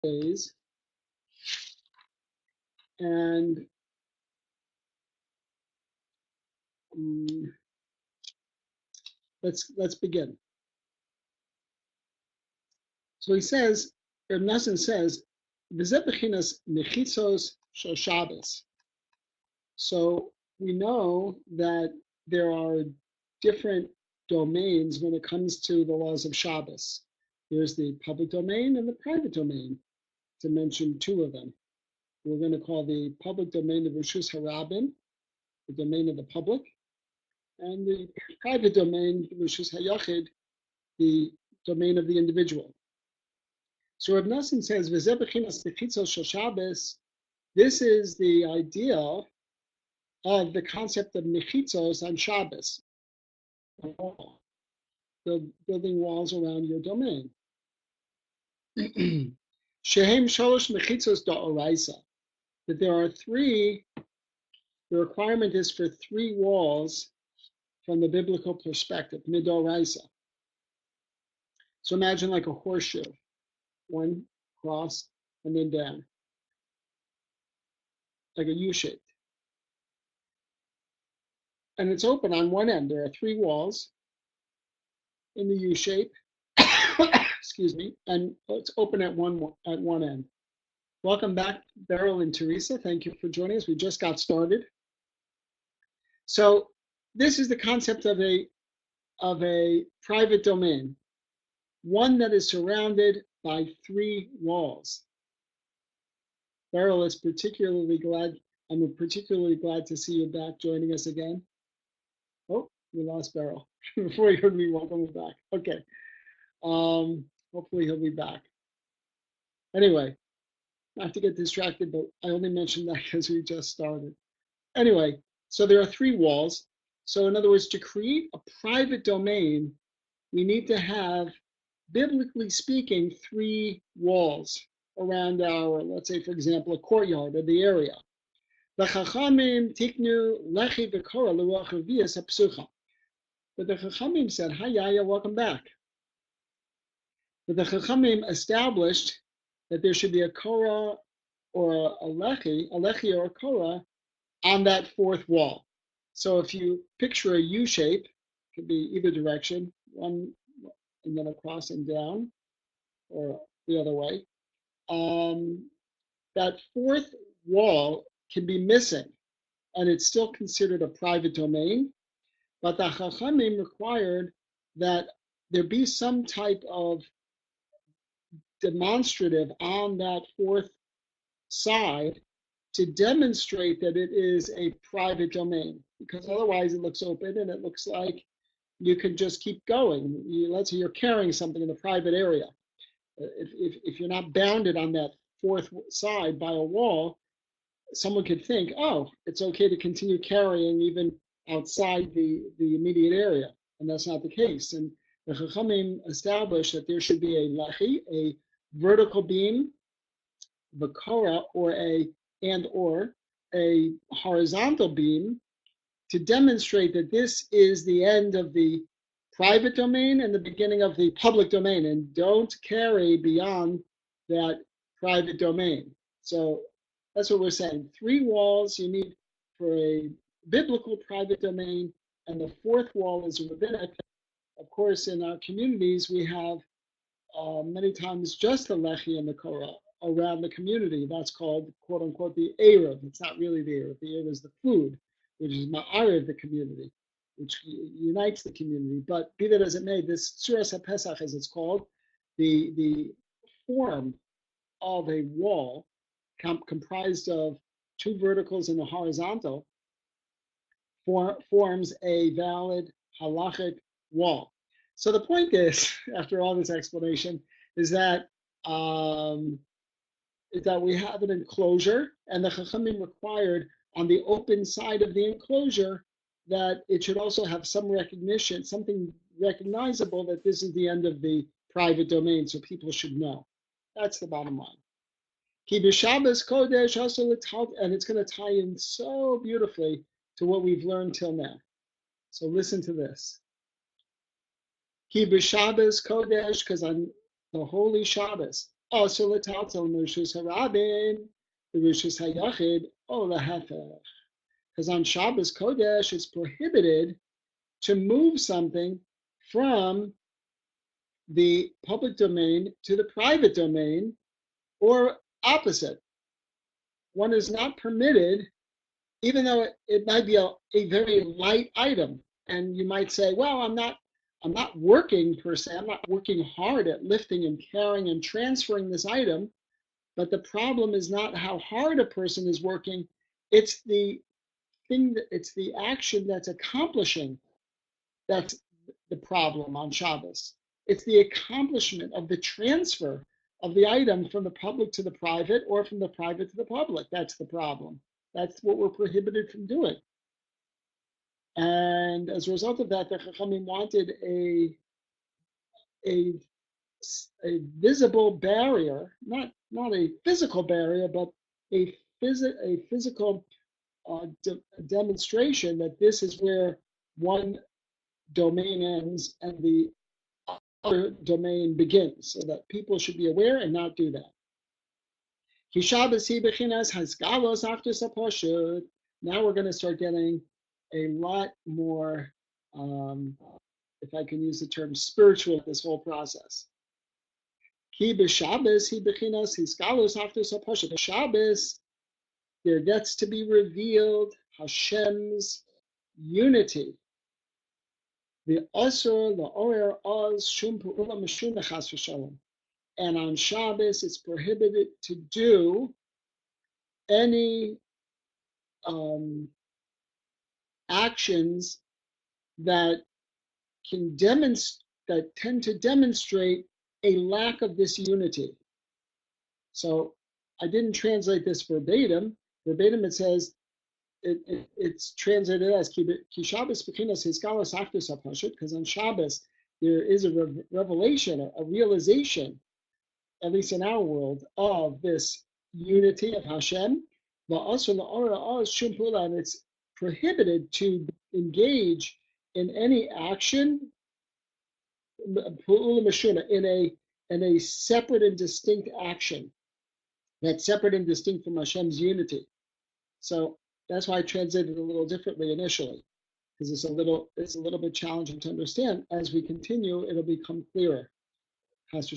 days, and let's begin. So he says, Reb Nassim says, "V'zeh bechinas mechitzos shel Shabbos." So we know that there are different domains when it comes to the laws of Shabbos. There's the public domain and the private domain, to mention two of them. We're going to call the public domain the Rishus Harabim, the domain of the public, and the private domain, the Rishus Hayachid, the domain of the individual. So Reb Nassim says, "V'zeh bechinas mechitzos shel Shabbos." This is the idea of the concept of mechitzos on Shabbos, building walls around your domain. Shehem sholosh mechitzos da'oraisa. That there are three. The requirement is for three walls from the biblical perspective, midoraisa. So imagine like a horseshoe, one cross and then down, like a U-shaped. And it's open on one end. There are three walls in the U-shape, excuse me, and it's open at one end. Welcome back, Beryl and Teresa. Thank you for joining us. We just got started. So this is the concept of a private domain, one that is surrounded by three walls. Beryl is particularly glad. I'm particularly glad to see you back joining us again. Oh, we lost Beryl. Before you heard me welcome him back. Okay. Hopefully he'll be back. Anyway, not to get distracted, but I only mentioned that because we just started. Anyway, so there are three walls. So in other words, to create a private domain, we need to have, biblically speaking, three walls around our, let's say, for example, a courtyard or the area. The Chachamim tiknu lechi v'kora l'ruach revius hapsucha. But the Chachamim said, "Hi, Yaya, welcome back." But the Chachamim established that there should be a korah or a lechi or a korah on that fourth wall. So if you picture a U shape, it could be either direction, one and then across and down, or the other way. That fourth wall can be missing, and it's still considered a private domain. But the Chachamim required that there be some type of demonstrative on that fourth side to demonstrate that it is a private domain, because otherwise it looks open and it looks like you can just keep going. Let's say you're carrying something in the private area. If you're not bounded on that fourth side by a wall, someone could think, oh, it's okay to continue carrying even outside the immediate area. And that's not the case. And the Chachamim established that there should be a lechi, a vertical beam, the korah, or a horizontal beam, to demonstrate that this is the end of the private domain and the beginning of the public domain, and don't carry beyond that private domain. So that's what we're saying. Three walls you need for a biblical private domain, and the fourth wall is rabbinic. Of course, in our communities, we have many times just the lechi and the korah around the community. That's called, quote unquote, the Erev. It's not really the Erev. The Erev is the food, which is ma'arev the community, which unites the community. But be that as it may, this Tzuras HaPesach, as it's called, the form of a wall comprised of two verticals and a horizontal forms a valid halachic wall. So the point is, after all this explanation, is that we have an enclosure, and the Chachamim required on the open side of the enclosure that it should also have some recognition, something recognizable that this is the end of the private domain, so people should know. That's the bottom line. Ki b'Shabbos Kodesh also, and it's going to tie in so beautifully to what we've learned till now. So listen to this. Ki b'Shabbos Kodesh, because on the holy Shabbos, also l'taltel Rishus Harabin, the Rishus Hayachid, or lahefech. Because on Shabbos Kodesh, it's prohibited to move something from the public domain to the private domain, or opposite. One is not permitted, even though it might be a very light item. And you might say, well, I'm not working per se, I'm not working hard at lifting and carrying and transferring this item. But the problem is not how hard a person is working, it's the it's the action that's accomplishing that's the problem on Shabbos. It's the accomplishment of the transfer of the item from the public to the private, or from the private to the public. That's the problem. That's what we're prohibited from doing. And as a result of that, the Chachamim wanted a, a visible barrier, not a physical barrier, but a physical demonstration that this is where one domain ends and the other domain begins, so that people should be aware and not do that. Now we're going to start getting a lot more, if I can use the term, spiritual, this whole process. Shabbos, there gets to be revealed Hashem's unity. The Asur, the Oer, Oz, Shum, Pu'ula, Meshuna, Chas v'Shalom. And on Shabbos, it's prohibited to do any actions that can that tend to demonstrate a lack of this unity. So I didn't translate this verbatim. Verbatim, it says, it's translated as Ki Shabbos Bechinas Hiskalos Achdus HaPashut, because on Shabbos there is a revelation, a realization, at least in our world, of this unity of Hashem. And it's prohibited to engage in any action in a separate and distinct action that's separate and distinct from Hashem's unity. So that's why I translated it a little differently initially, because it's a little bit challenging to understand. As we continue, it'll become clearer. Because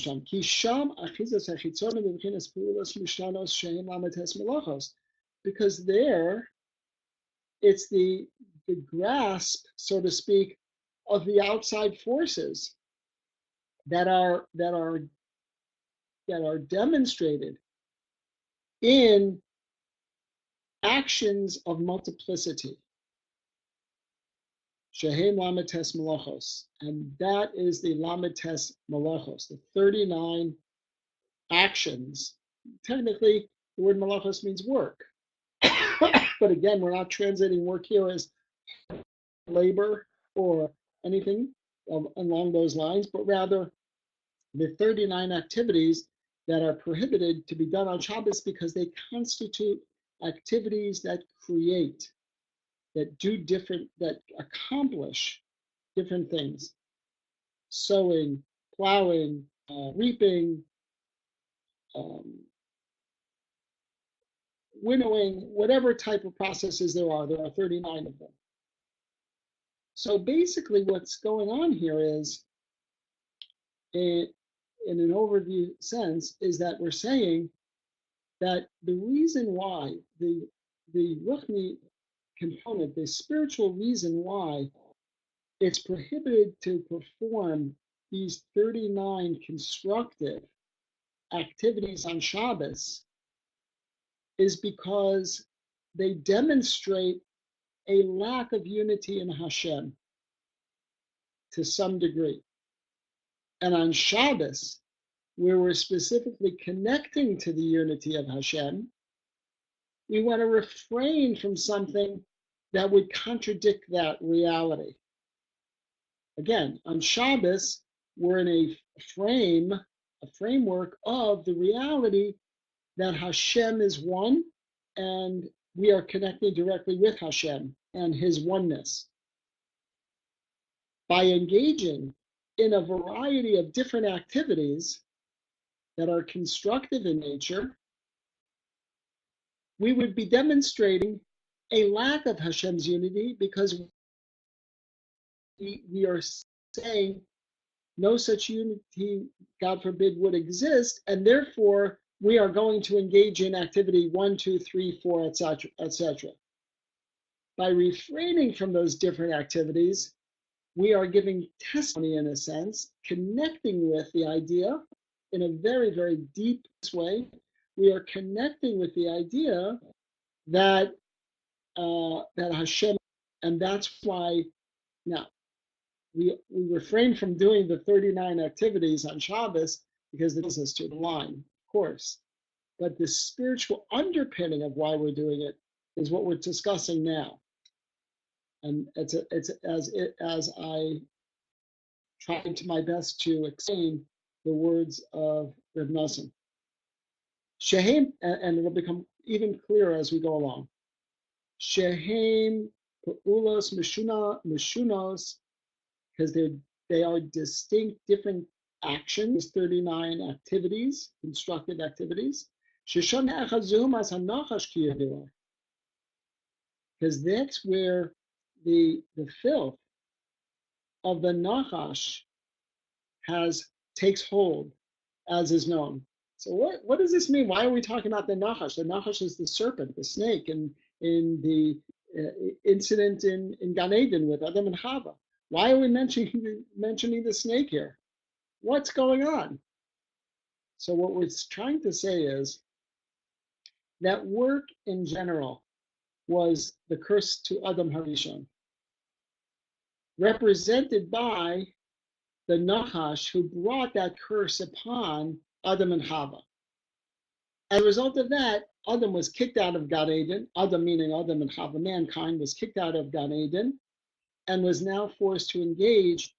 there, it's the grasp, so to speak, of the outside forces that are demonstrated in actions of multiplicity. Shehem Lametes Malachos, and that is the Lametes Malachos, the 39 actions. Technically, the word Malachos means work. But again, we're not translating work here as labor or anything along those lines, but rather the 39 activities that are prohibited to be done on Shabbos because they constitute activities that create, that accomplish different things. Sowing, plowing, reaping, winnowing, whatever type of processes there are 39 of them. So basically what's going on here is, in an overview sense, is that we're saying that the reason why the Ruchni component, the spiritual reason why it's prohibited to perform these 39 constructive activities on Shabbos is because they demonstrate a lack of unity in Hashem to some degree. And on Shabbos, where we're specifically connecting to the unity of Hashem, we want to refrain from something that would contradict that reality. Again, on Shabbos, we're in a framework of the reality that Hashem is one, and we are connected directly with Hashem and his oneness. By engaging in a variety of different activities, that are constructive in nature, we would be demonstrating a lack of Hashem's unity because we are saying no such unity, God forbid, would exist, and therefore we are going to engage in activity 1, 2, 3, 4, etc., etc. By refraining from those different activities, we are giving testimony in a sense, connecting with the idea in a very, very deep way. We are connecting with the idea that that Hashem, and that's why now we refrain from doing the 39 activities on Shabbos because it brings us to the line, of course. But the spiritual underpinning of why we're doing it is what we're discussing now. And it's as I tried to my best to explain the words of Reb Nosson. Shehem, and it'll become even clearer as we go along. Shehem Pa'ulos Mishunos, because they are distinct, different actions, 39 activities, constructive activities. Because that's where the filth of the nachash takes hold, as is known. So what does this mean? Why are we talking about the nachash? The nachash is the serpent, the snake, and in the incident in Gan Eden with Adam and Chava. Why are we mentioning the snake here? What's going on? So what we're trying to say is that work in general was the curse to Adam Harishon, represented by the Nachash who brought that curse upon Adam and Chava. As a result of that, Adam was kicked out of Gan Eden. Adam meaning Adam and Chava, mankind, was kicked out of Gan Eden and was now forced to engage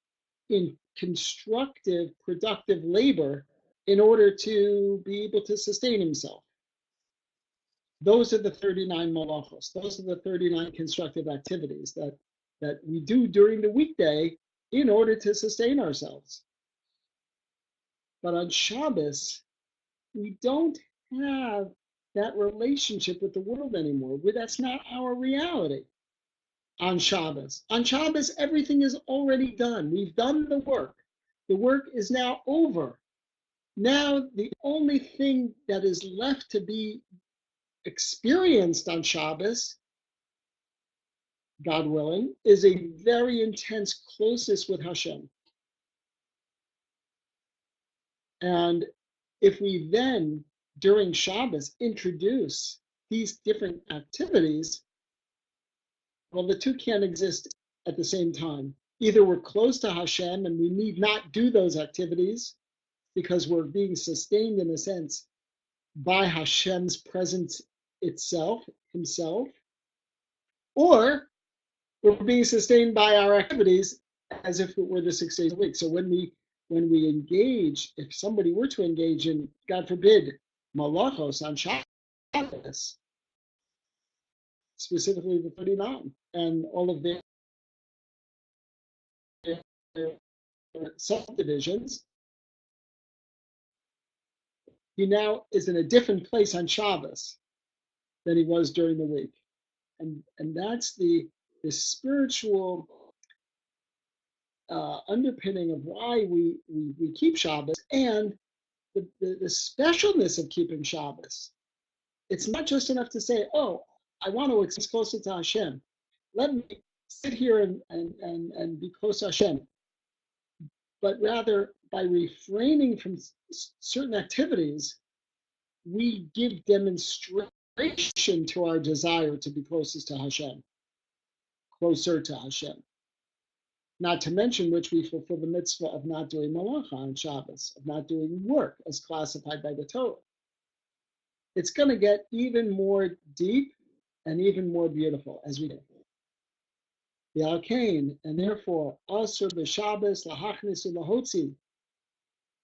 in constructive, productive labor in order to be able to sustain himself. Those are the 39 malachos. Those are the 39 constructive activities that we do during the weekday in order to sustain ourselves. But on Shabbos, we don't have that relationship with the world anymore. That's not our reality on Shabbos. On Shabbos, everything is already done. We've done the work. The work is now over. Now, the only thing that is left to be experienced on Shabbos, God willing, is a very intense closeness with Hashem. And if we then, during Shabbos, introduce these different activities, well, the two can't exist at the same time. Either we're close to Hashem and we need not do those activities because we're being sustained in a sense by Hashem's presence itself, himself, or we're being sustained by our activities as if it were the 6 days a week. So when we engage, if somebody were to engage in, God forbid, malachos on Shabbos, specifically the 39 and all of their subdivisions, he now is in a different place on Shabbos than he was during the week. And that's the spiritual underpinning of why we keep Shabbos and the specialness of keeping Shabbos. It's not just enough to say, oh, I want to experience closer to Hashem. Let me sit here and be close to Hashem. But rather, by refraining from certain activities, we give demonstration to our desire to be closest to Hashem, closer to Hashem. Not to mention which we fulfill the mitzvah of not doing malacha on Shabbos, of not doing work as classified by the Torah. It's going to get even more deep and even more beautiful as we go. The Alkain, and therefore, Asur b'Shabbos lahachnis ulahotzi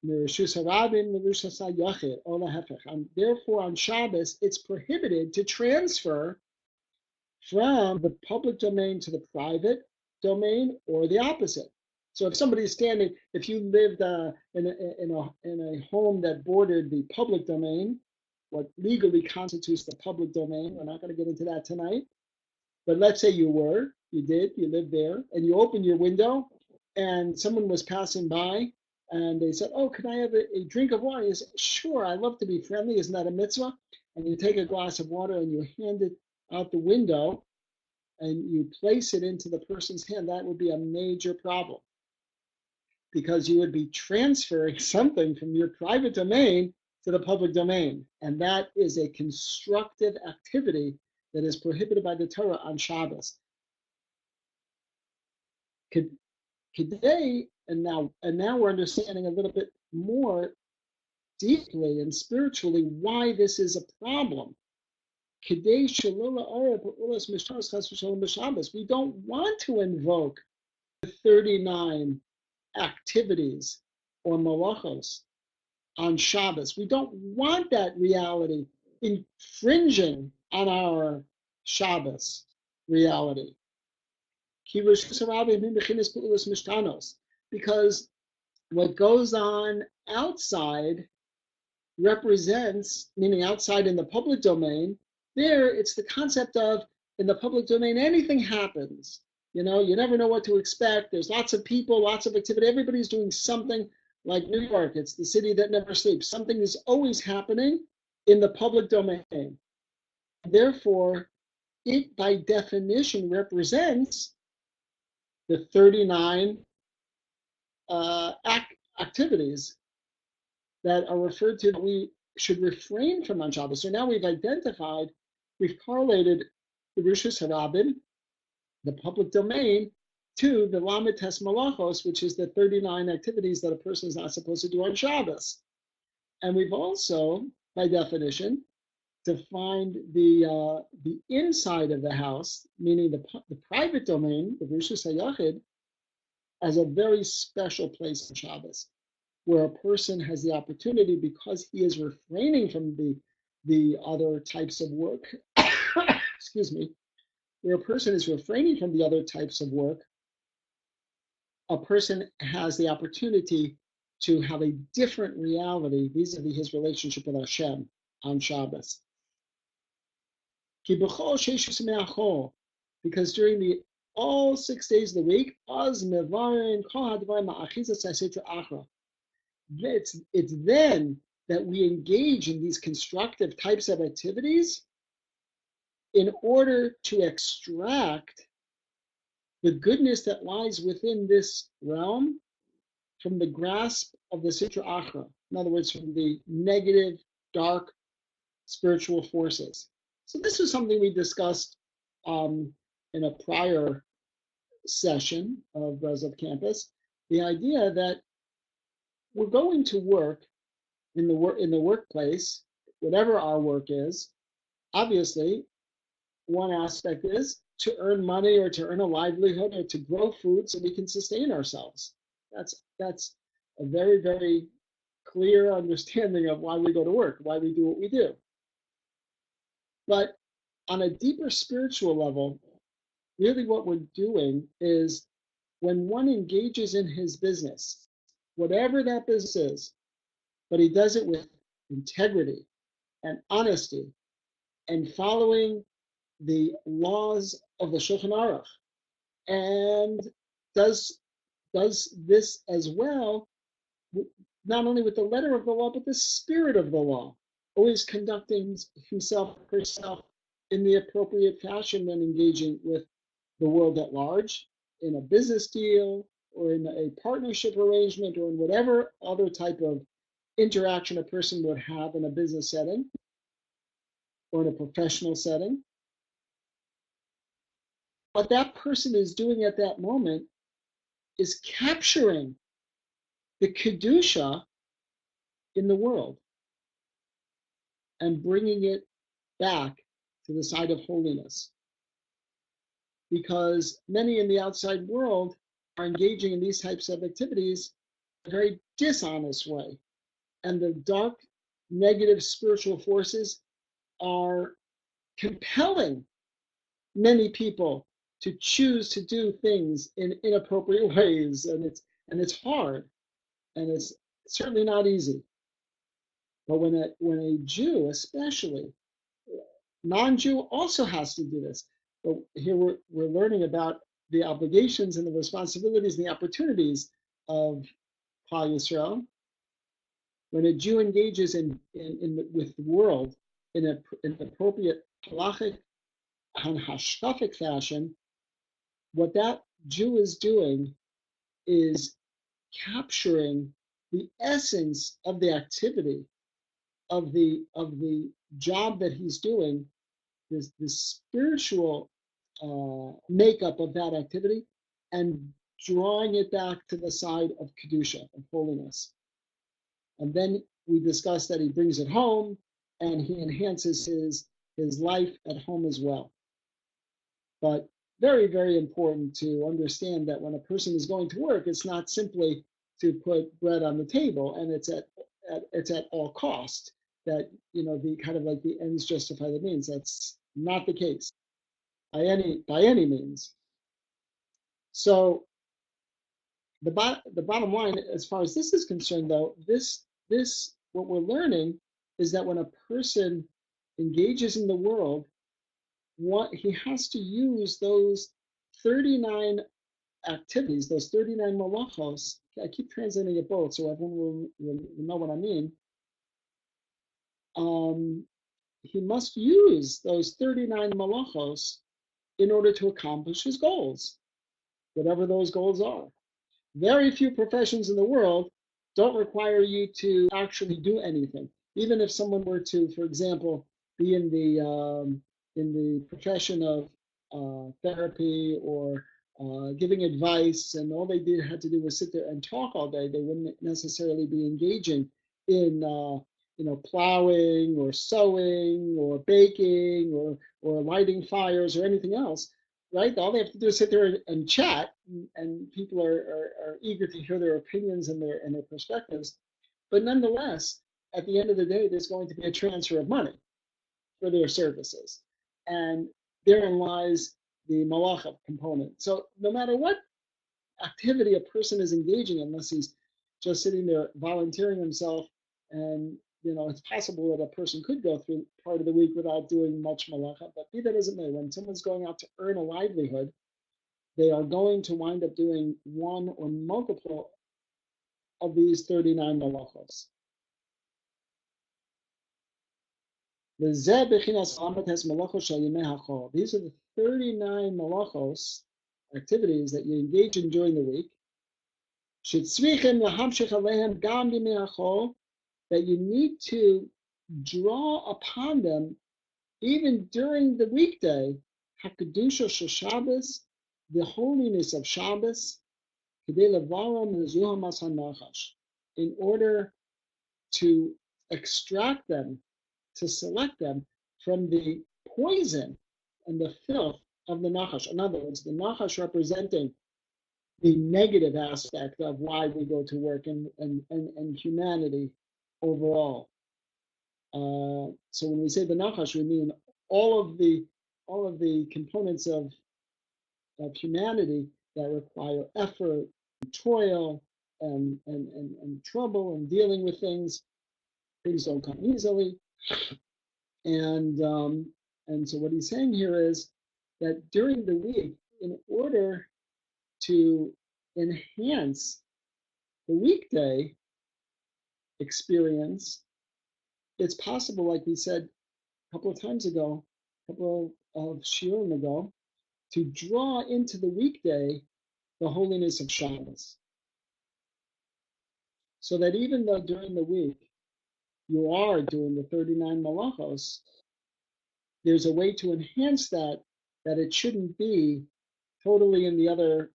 mereshus harabim mereshus hayachid or lahefech. And therefore, on Shabbos, it's prohibited to transfer from the public domain to the private domain or the opposite. So if somebody's standing, if you lived in a home that bordered the public domain, what legally constitutes the public domain, we're not going to get into that tonight. But let's say you lived there, and you opened your window, and someone was passing by, and they said, "Oh, can I have a drink of water?" You said, "Sure, I love to be friendly. Isn't that a mitzvah?" And you take a glass of water and you hand it out the window, and you place it into the person's hand. That would be a major problem, because you would be transferring something from your private domain to the public domain. And that is a constructive activity that is prohibited by the Torah on Shabbos. Today, and now we're understanding a little bit more deeply and spiritually why this is a problem. We don't want to invoke the 39 activities or malachos on Shabbos. We don't want that reality infringing on our Shabbos reality. Because what goes on outside represents, meaning outside in the public domain, there it's the concept of, in the public domain, anything happens. You never know what to expect. There's lots of people, lots of activity. Everybody's doing something. Like New York, it's the city that never sleeps. Something is always happening in the public domain. Therefore, it by definition represents the 39 activities that are referred to that we should refrain from on Shabbos. So now we've correlated the Rishus Harabim, the public domain, to the Lamed Tes Malachos, which is the 39 activities that a person is not supposed to do on Shabbos. And we've also, by definition, defined the inside of the house, meaning the private domain, the Rishus HaYachid, as a very special place on Shabbos, where a person has the opportunity, because he is refraining from the other types of work, excuse me, where a person is refraining from the other types of work, a person has the opportunity to have a different reality vis-a-vis his relationship with Hashem on Shabbos. Because during all 6 days of the week, it's then that we engage in these constructive types of activities in order to extract the goodness that lies within this realm from the grasp of the Sitra Achra. In other words, from the negative, dark spiritual forces. So this is something we discussed in a prior session of Breslov Campus. The idea that we're going to work in the workplace, whatever our work is. Obviously, one aspect is to earn money or to earn a livelihood or to grow food so we can sustain ourselves. That's a very, very clear understanding of why we go to work, why we do what we do. But on a deeper spiritual level, really what we're doing is, when one engages in his business, whatever that business is, but he does it with integrity and honesty and following the laws of the Shulchan Aruch, and does this as well, not only with the letter of the law, but the spirit of the law, always conducting himself, herself in the appropriate fashion when engaging with the world at large, in a business deal or in a partnership arrangement or in whatever other type of interaction a person would have in a business setting or in a professional setting. What that person is doing at that moment is capturing the Kedusha in the world and bringing it back to the side of holiness. Because many in the outside world are engaging in these types of activities in a very dishonest way. And the dark, negative spiritual forces are compelling many people to choose to do things in inappropriate ways, and it's hard, and it's certainly not easy. But when a Jew, especially non-Jew, also has to do this. But here we're learning about the obligations and the responsibilities and the opportunities of Klal Yisrael. When a Jew engages with the world in an appropriate halachic and hashkafic fashion, what that Jew is doing is capturing the essence of the activity of the job that he's doing, the spiritual makeup of that activity, and drawing it back to the side of kedusha, of holiness. And then we discussed that he brings it home and he enhances his life at home as well. But very, very important to understand that when a person is going to work, it's not simply to put bread on the table, and it's at all cost. That the kind of like the ends justify the means. That's not the case by any means. So the bottom line, as far as this is concerned, though, this what we're learning is that when a person engages in the world, what he has to use those 39 activities, those 39 malachos. I keep translating it both so everyone will know what I mean. He must use those 39 malachos in order to accomplish his goals, whatever those goals are. Very few professions in the world don't require you to actually do anything. Even if someone were to, for example, be in the profession of therapy or giving advice, and all they had to do was sit there and talk all day, they wouldn't necessarily be engaging in plowing or sewing or baking or lighting fires or anything else, right? All they have to do is sit there and chat, and people are eager to hear their opinions and their perspectives. But nonetheless, at the end of the day, there's going to be a transfer of money for their services, and therein lies the malacha component. So no matter what activity a person is engaging in, unless he's just sitting there volunteering himself, and it's possible that a person could go through part of the week without doing much malacha, but be that as it may, when someone's going out to earn a livelihood, they are going to wind up doing one or multiple of these 39 malachos. These are the 39 malachos, activities that you engage in during the week, that you need to draw upon them even during the weekday, Hakadusha Shabbos, the holiness of Shabbos, in order to extract them, to select them from the poison and the filth of the Nachash. In other words, the Nachash representing the negative aspect of why we go to work and humanity overall. So when we say the Nachash, we mean all of the components of humanity that require effort, and toil, and trouble, and dealing with things. Things don't come easily, and so what he's saying here is that during the week, in order to enhance the weekday experience, it's possible, like we said a couple of times ago, a couple of shiurim ago, to draw into the weekday the holiness of Shabbos. So that even though during the week you are doing the 39 malachos, there's a way to enhance that it shouldn't be totally in the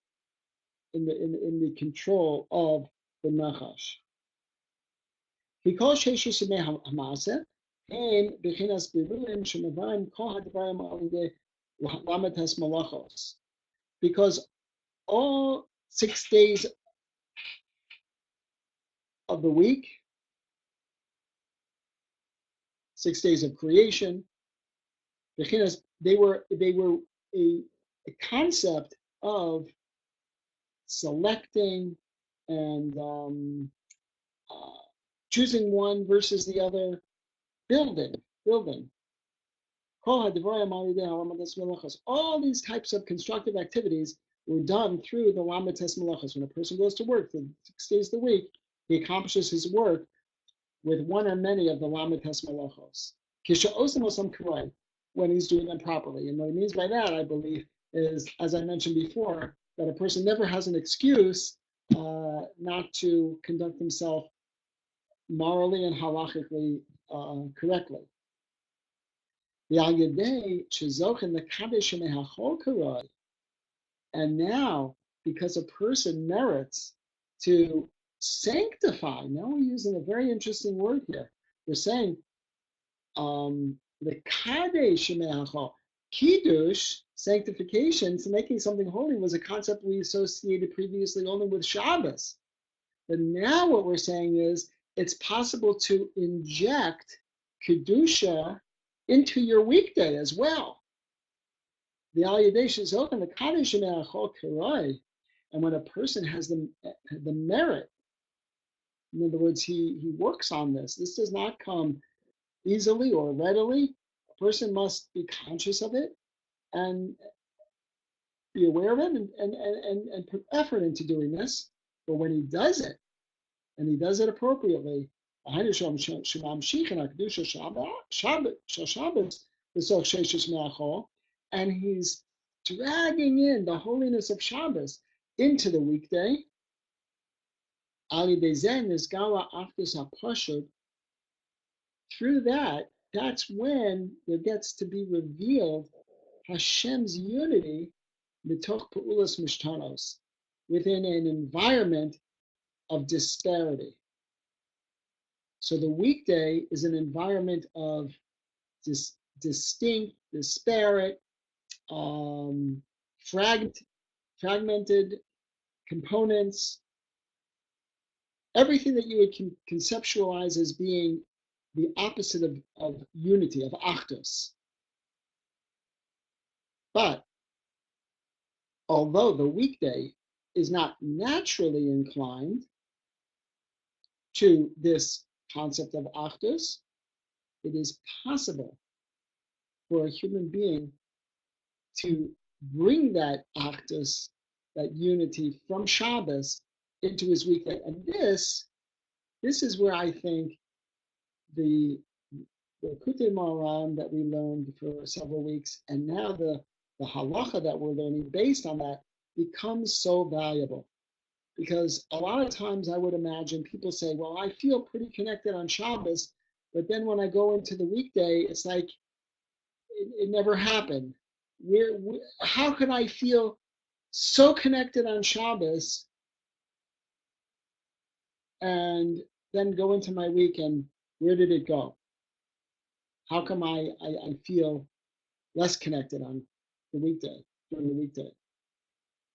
control of the nachash. Because all 6 days of the week, 6 days of creation, they were the concept of selecting and uh, choosing one versus the other, building. All these types of constructive activities were done through the Lamites Melachos. When a person goes to work for 6 days a week, he accomplishes his work with one or many of the Lamites Melachos. When he's doing them properly. And what he means by that, I believe, is, as I mentioned before, that a person never has an excuse not to conduct himself morally and halachically correctly. And now, because a person merits to sanctify, now we're using a very interesting word here. We're saying the kadesh shemeachol, kiddush, sanctification, so making something holy, was a concept we associated previously only with Shabbos. But now what we're saying is it's possible to inject kedusha into your weekday as well. The aliyadeh shezok and the kadesh shemeachol karoi, and when a person has the merit, in other words, he works on this. This does not come easily or readily. A person must be conscious of it and be aware of it and put effort into doing this. But when he does it, and he does it appropriately, and he's dragging in the holiness of Shabbos into the weekday, through that, that's when there gets to be revealed Hashem's unity mitoch pa'ulas mishtanos, within an environment of disparity. So the weekday is an environment of distinct, disparate, fragmented components, everything that you would conceptualize as being the opposite of unity, of achdus. But although the weekday is not naturally inclined to this concept of achdus, it is possible for a human being to bring that achdus, that unity from Shabbos into his weekday. And this is where I think the Kutei Moharan that we learned for several weeks, and now the halacha that we're learning based on that, becomes so valuable. Because a lot of times I would imagine people say, well, I feel pretty connected on Shabbos, but then when I go into the weekday, it's like it never happened. How can I feel so connected on Shabbos and then go into my week, and where did it go? How come I feel less connected on the weekday, during the weekday?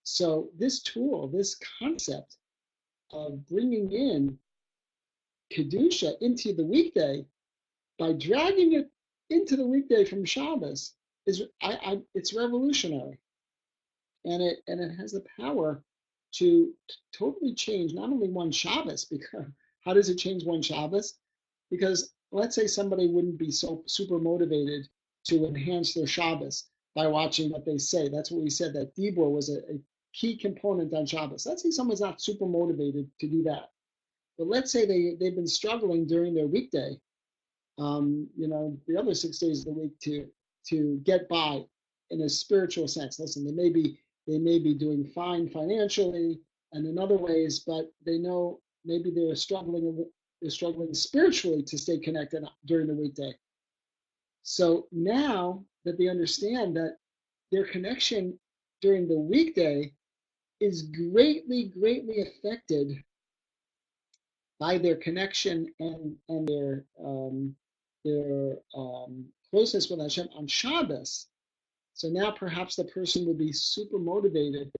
So this tool, this concept of bringing in Kedusha into the weekday by dragging it into the weekday from Shabbos it's revolutionary. And it has the power to totally change not only one Shabbos, because how does it change one Shabbos? Because let's say somebody wouldn't be so super motivated to enhance their Shabbos by watching what they say. That's what we said, that Dibur was a key component on Shabbos. Let's say someone's not super motivated to do that. But let's say they've been struggling during their weekday, the other 6 days of the week to get by in a spiritual sense. Listen, they may be doing fine financially and in other ways, but they know maybe they're struggling spiritually to stay connected during the weekday. So now that they understand that their connection during the weekday is greatly, greatly affected by their connection and their closeness with Hashem on Shabbos. So now perhaps the person will be super motivated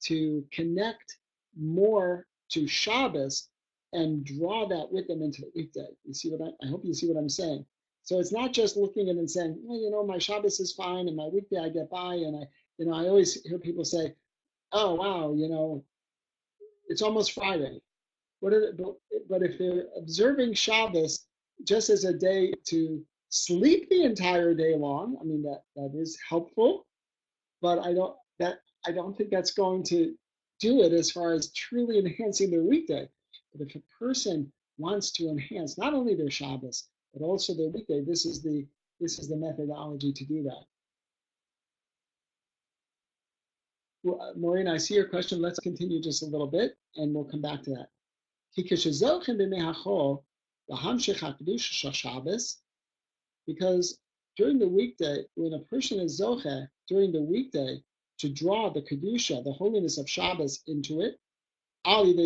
to connect more to Shabbos and draw that with them into the weekday. You see I hope you see what I'm saying. So it's not just looking at it and saying, well, my Shabbos is fine and my weekday I get by and I always hear people say, "Oh, wow, it's almost Friday." But if they're observing Shabbos just as a day to sleep the entire day long, I mean that is helpful, but I don't think that's going to do it as far as truly enhancing their weekday. But if a person wants to enhance not only their Shabbos but also their weekday, this is the methodology to do that. Well, Maureen, I see your question. Let's continue just a little bit, and we'll come back to that. Because during the weekday, when a person is zoche during the weekday to draw the kedusha, the holiness of Shabbos into it, then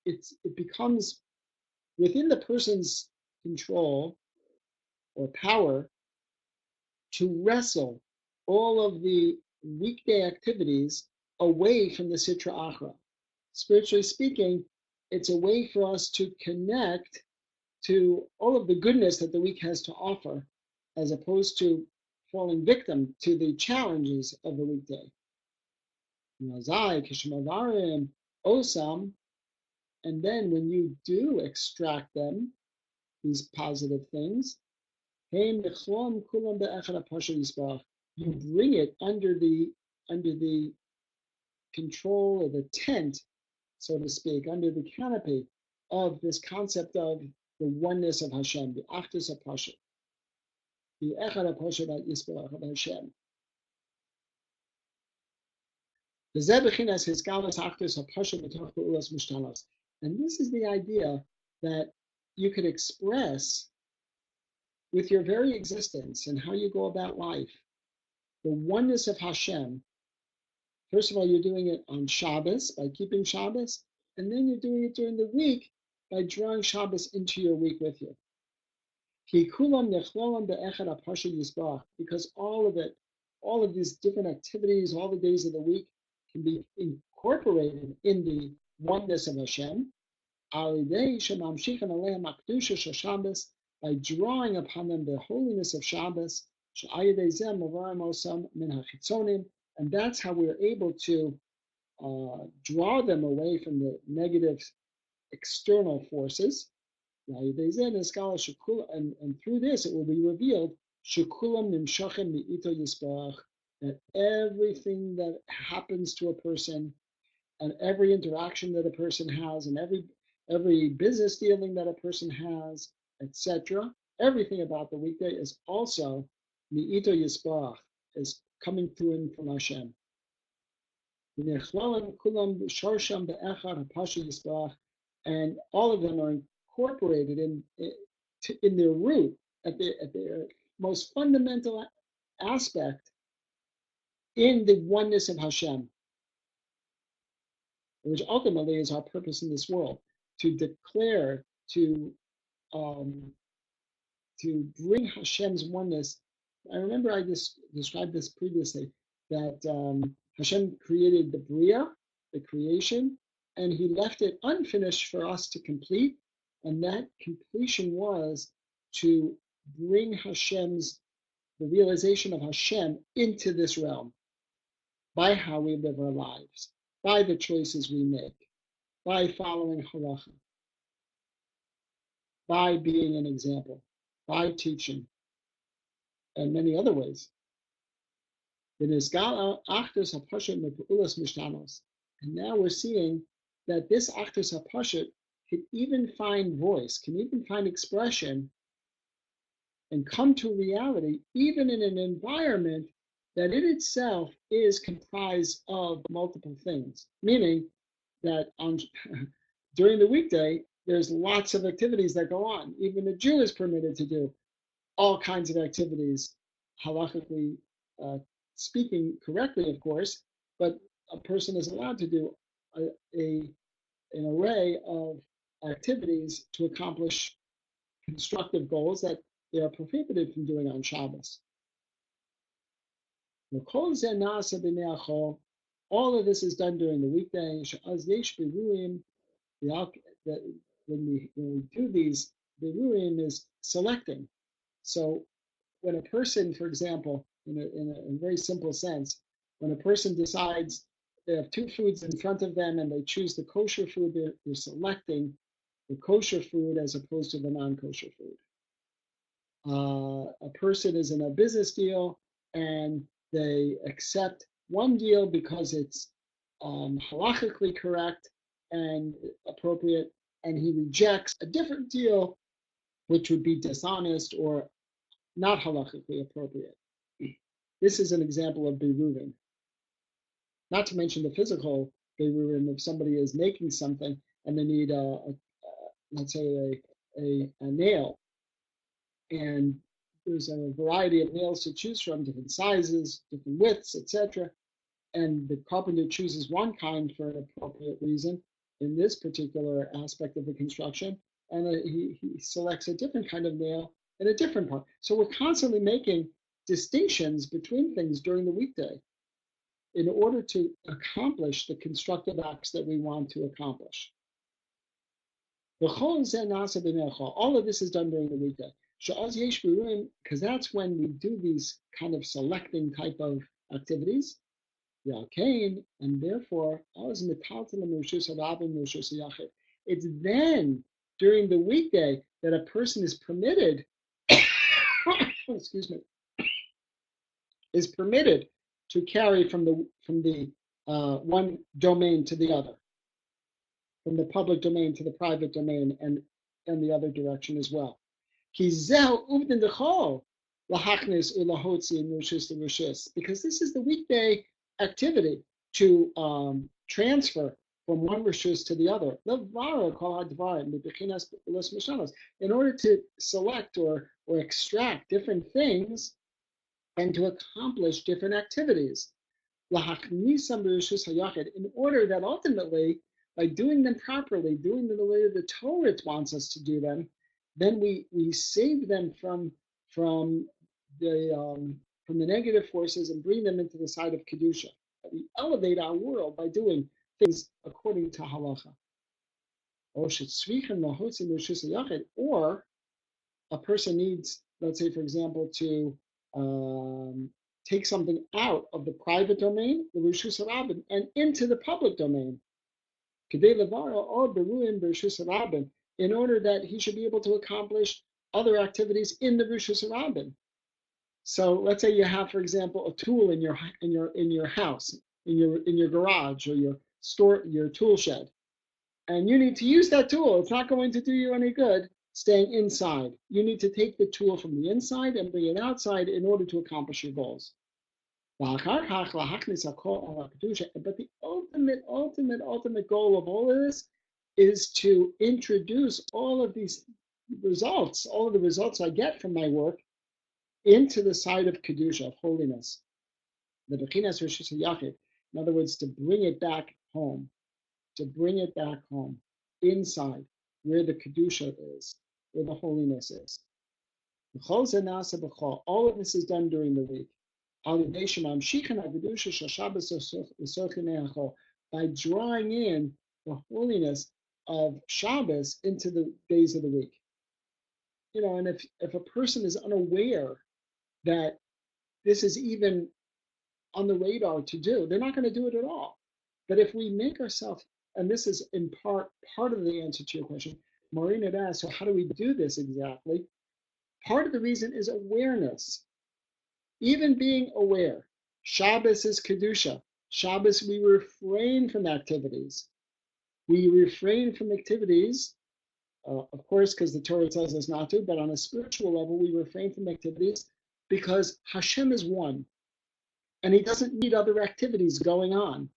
it becomes within the person's control or power to wrestle all of the weekday activities away from the Sitra Achra. Spiritually speaking, it's a way for us to connect to all of the goodness that the week has to offer, as opposed to falling victim to the challenges of the weekday. Osam, and then when you do extract them, these positive things, you bring it under the control or the tent, so to speak, under the canopy of this concept of the oneness of Hashem, the Achdus HaPashat, the Echad HaPashat Yisbarach of Hashem. And this is the idea that you could express with your very existence and how you go about life, the oneness of Hashem. First of all, you're doing it on Shabbos by keeping Shabbos, and then you're doing it during the week by drawing Shabbos into your week with you. Because all of it, all of these different activities, all the days of the week can be incorporated in the oneness of Hashem, by drawing upon them the holiness of Shabbos, and that's how we're able to draw them away from the negative external forces. And through this, it will be revealed that everything that happens to a person and every interaction that a person has and every business dealing that a person has, etc., everything about the weekday is also mi'ito yisbarach, is coming through in from Hashem. And all of them are incorporated in their root, at their most fundamental aspect, in the oneness of Hashem, which ultimately is our purpose in this world, to declare, to bring Hashem's oneness. I remember I described this previously, that Hashem created the Bria, the creation, and he left it unfinished for us to complete. And that completion was to bring the realization of Hashem into this realm by how we live our lives, by the choices we make, by following halacha, by being an example, by teaching, and many other ways. And now we're seeing that this Achdus HaPashat can even find voice, can even find expression, and come to reality even in an environment that in itself is comprised of multiple things. Meaning that during the weekday, there's lots of activities that go on. Even a Jew is permitted to do all kinds of activities, halachically speaking correctly, of course, but a person is allowed to do an array of activities to accomplish constructive goals that they are prohibited from doing on Shabbos. All of this is done during the weekday. When we do these Beruim is selecting. So when a person, for example, in a very simple sense, when a person decides they have two foods in front of them and they choose the kosher food, they're selecting the kosher food as opposed to the non-kosher food. A person is in a business deal and they accept one deal because it's halachically correct and appropriate, and he rejects a different deal which would be dishonest or not halachically appropriate. This is an example of beruvin. Not to mention the physical beruvin. If somebody is making something and they need let's say a nail, and there's a variety of nails to choose from, different sizes, different widths, etc. And the carpenter chooses one kind for an appropriate reason in this particular aspect of the construction, and he selects a different kind of nail in a different part. So we're constantly making distinctions between things during the weekday in order to accomplish the constructive acts that we want to accomplish. All of this is done during the weekday. Because that's when we do these kind of selecting type of activities. And therefore, it's then during the weekday that a person is permitted, excuse me, is permitted to carry from the one domain to the other, from the public domain to the private domain, and the other direction as well. Because this is the weekday activity to transfer from one rishus to the other. In order to select or extract different things and to accomplish different activities. In order that ultimately, by doing them properly, doing them the way the Torah wants us to do them, then we save them from the negative forces and bring them into the side of Kedusha. We elevate our world by doing things according to halacha. Or a person needs, let's say, for example, to take something out of the private domain, the Rishus Harabim, and into the public domain, in order that he should be able to accomplish other activities in the Rishus Harabim. So let's say you have, for example, a tool in your house, in your garage or your tool shed, and you need to use that tool. It's not going to do you any good staying inside. You need to take the tool from the inside and bring it outside in order to accomplish your goals. But the ultimate goal of all of this is to introduce all of these results, all of the results I get from my work, into the side of Kedusha, of holiness. The Bechinas Rishus HaYachid, in other words, to bring it back home, inside, where the Kedusha is, where the holiness is. All of this is done during the week. By drawing in the holiness of Shabbos into the days of the week. And if a person is unaware that this is even on the radar to do, they're not going to do it at all. But if we make ourselves, and this is in part of the answer to your question, Maureen had asked, so how do we do this exactly? Part of the reason is awareness. Even being aware. Shabbos is Kedusha. Shabbos, we refrain from activities. We refrain from activities, of course, because the Torah tells us not to, but on a spiritual level, we refrain from activities because Hashem is one. And he doesn't need other activities going on.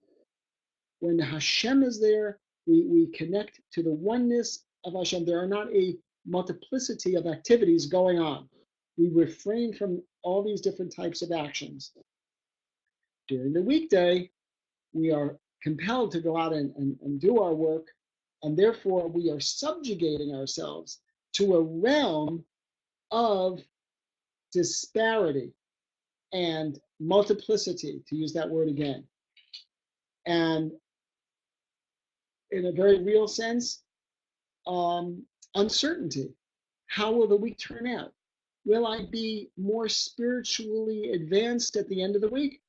When Hashem is there, we connect to the oneness of Hashem. There are not a multiplicity of activities going on. We refrain from all these different types of actions. During the weekday, we are compelled to go out and do our work, and therefore we are subjugating ourselves to a realm of disparity and multiplicity, to use that word again. And in a very real sense, uncertainty. How will the week turn out? Will I be more spiritually advanced at the end of the week?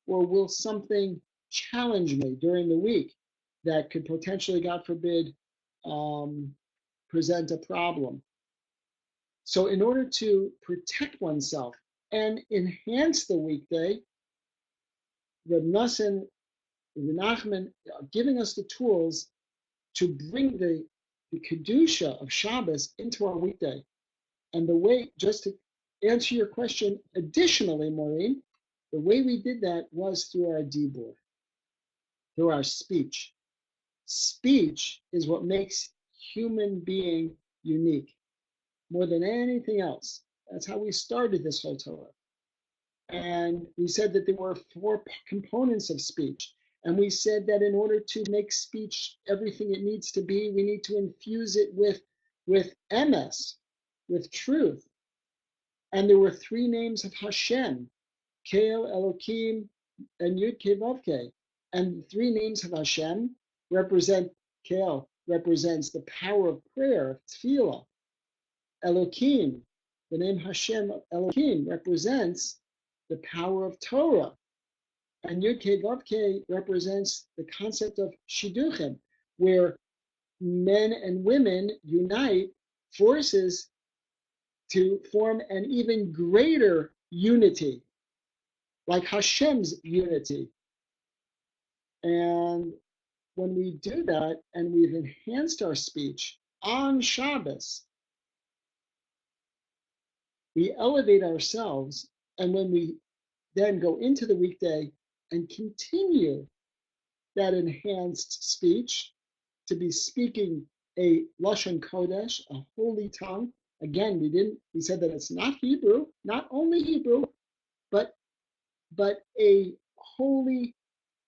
Or will something challenge me during the week that could potentially, God forbid, present a problem? So in order to protect oneself and enhance the weekday, Reb Nosson, Reb Nachman are giving us the tools to bring the Kedusha of Shabbos into our weekday. And the way, just to answer your question additionally, Maureen, the way we did that was through our dibur, through our speech. Speech is what makes human being unique more than anything else. That's how we started this whole Torah. And we said that there were 4 components of speech. And we said that in order to make speech everything it needs to be, we need to infuse it with emes, with truth. And there were 3 names of Hashem, Kel, Elohim, and Yud Kei Vav Kei. And the 3 names of Hashem represent, Kel represents the power of prayer, tefillah. Elohim, the name Hashem, Elohim, represents the power of Torah. And Yud Kei Vav Kei represents the concept of shidduchim, where men and women unite forces to form an even greater unity, like Hashem's unity. And when we do that and we've enhanced our speech on Shabbos, we elevate ourselves. And when we then go into the weekday and continue that enhanced speech, to be speaking a Lashon Kodesh, a holy tongue. Again, we said that it's not Hebrew, not only Hebrew, but a holy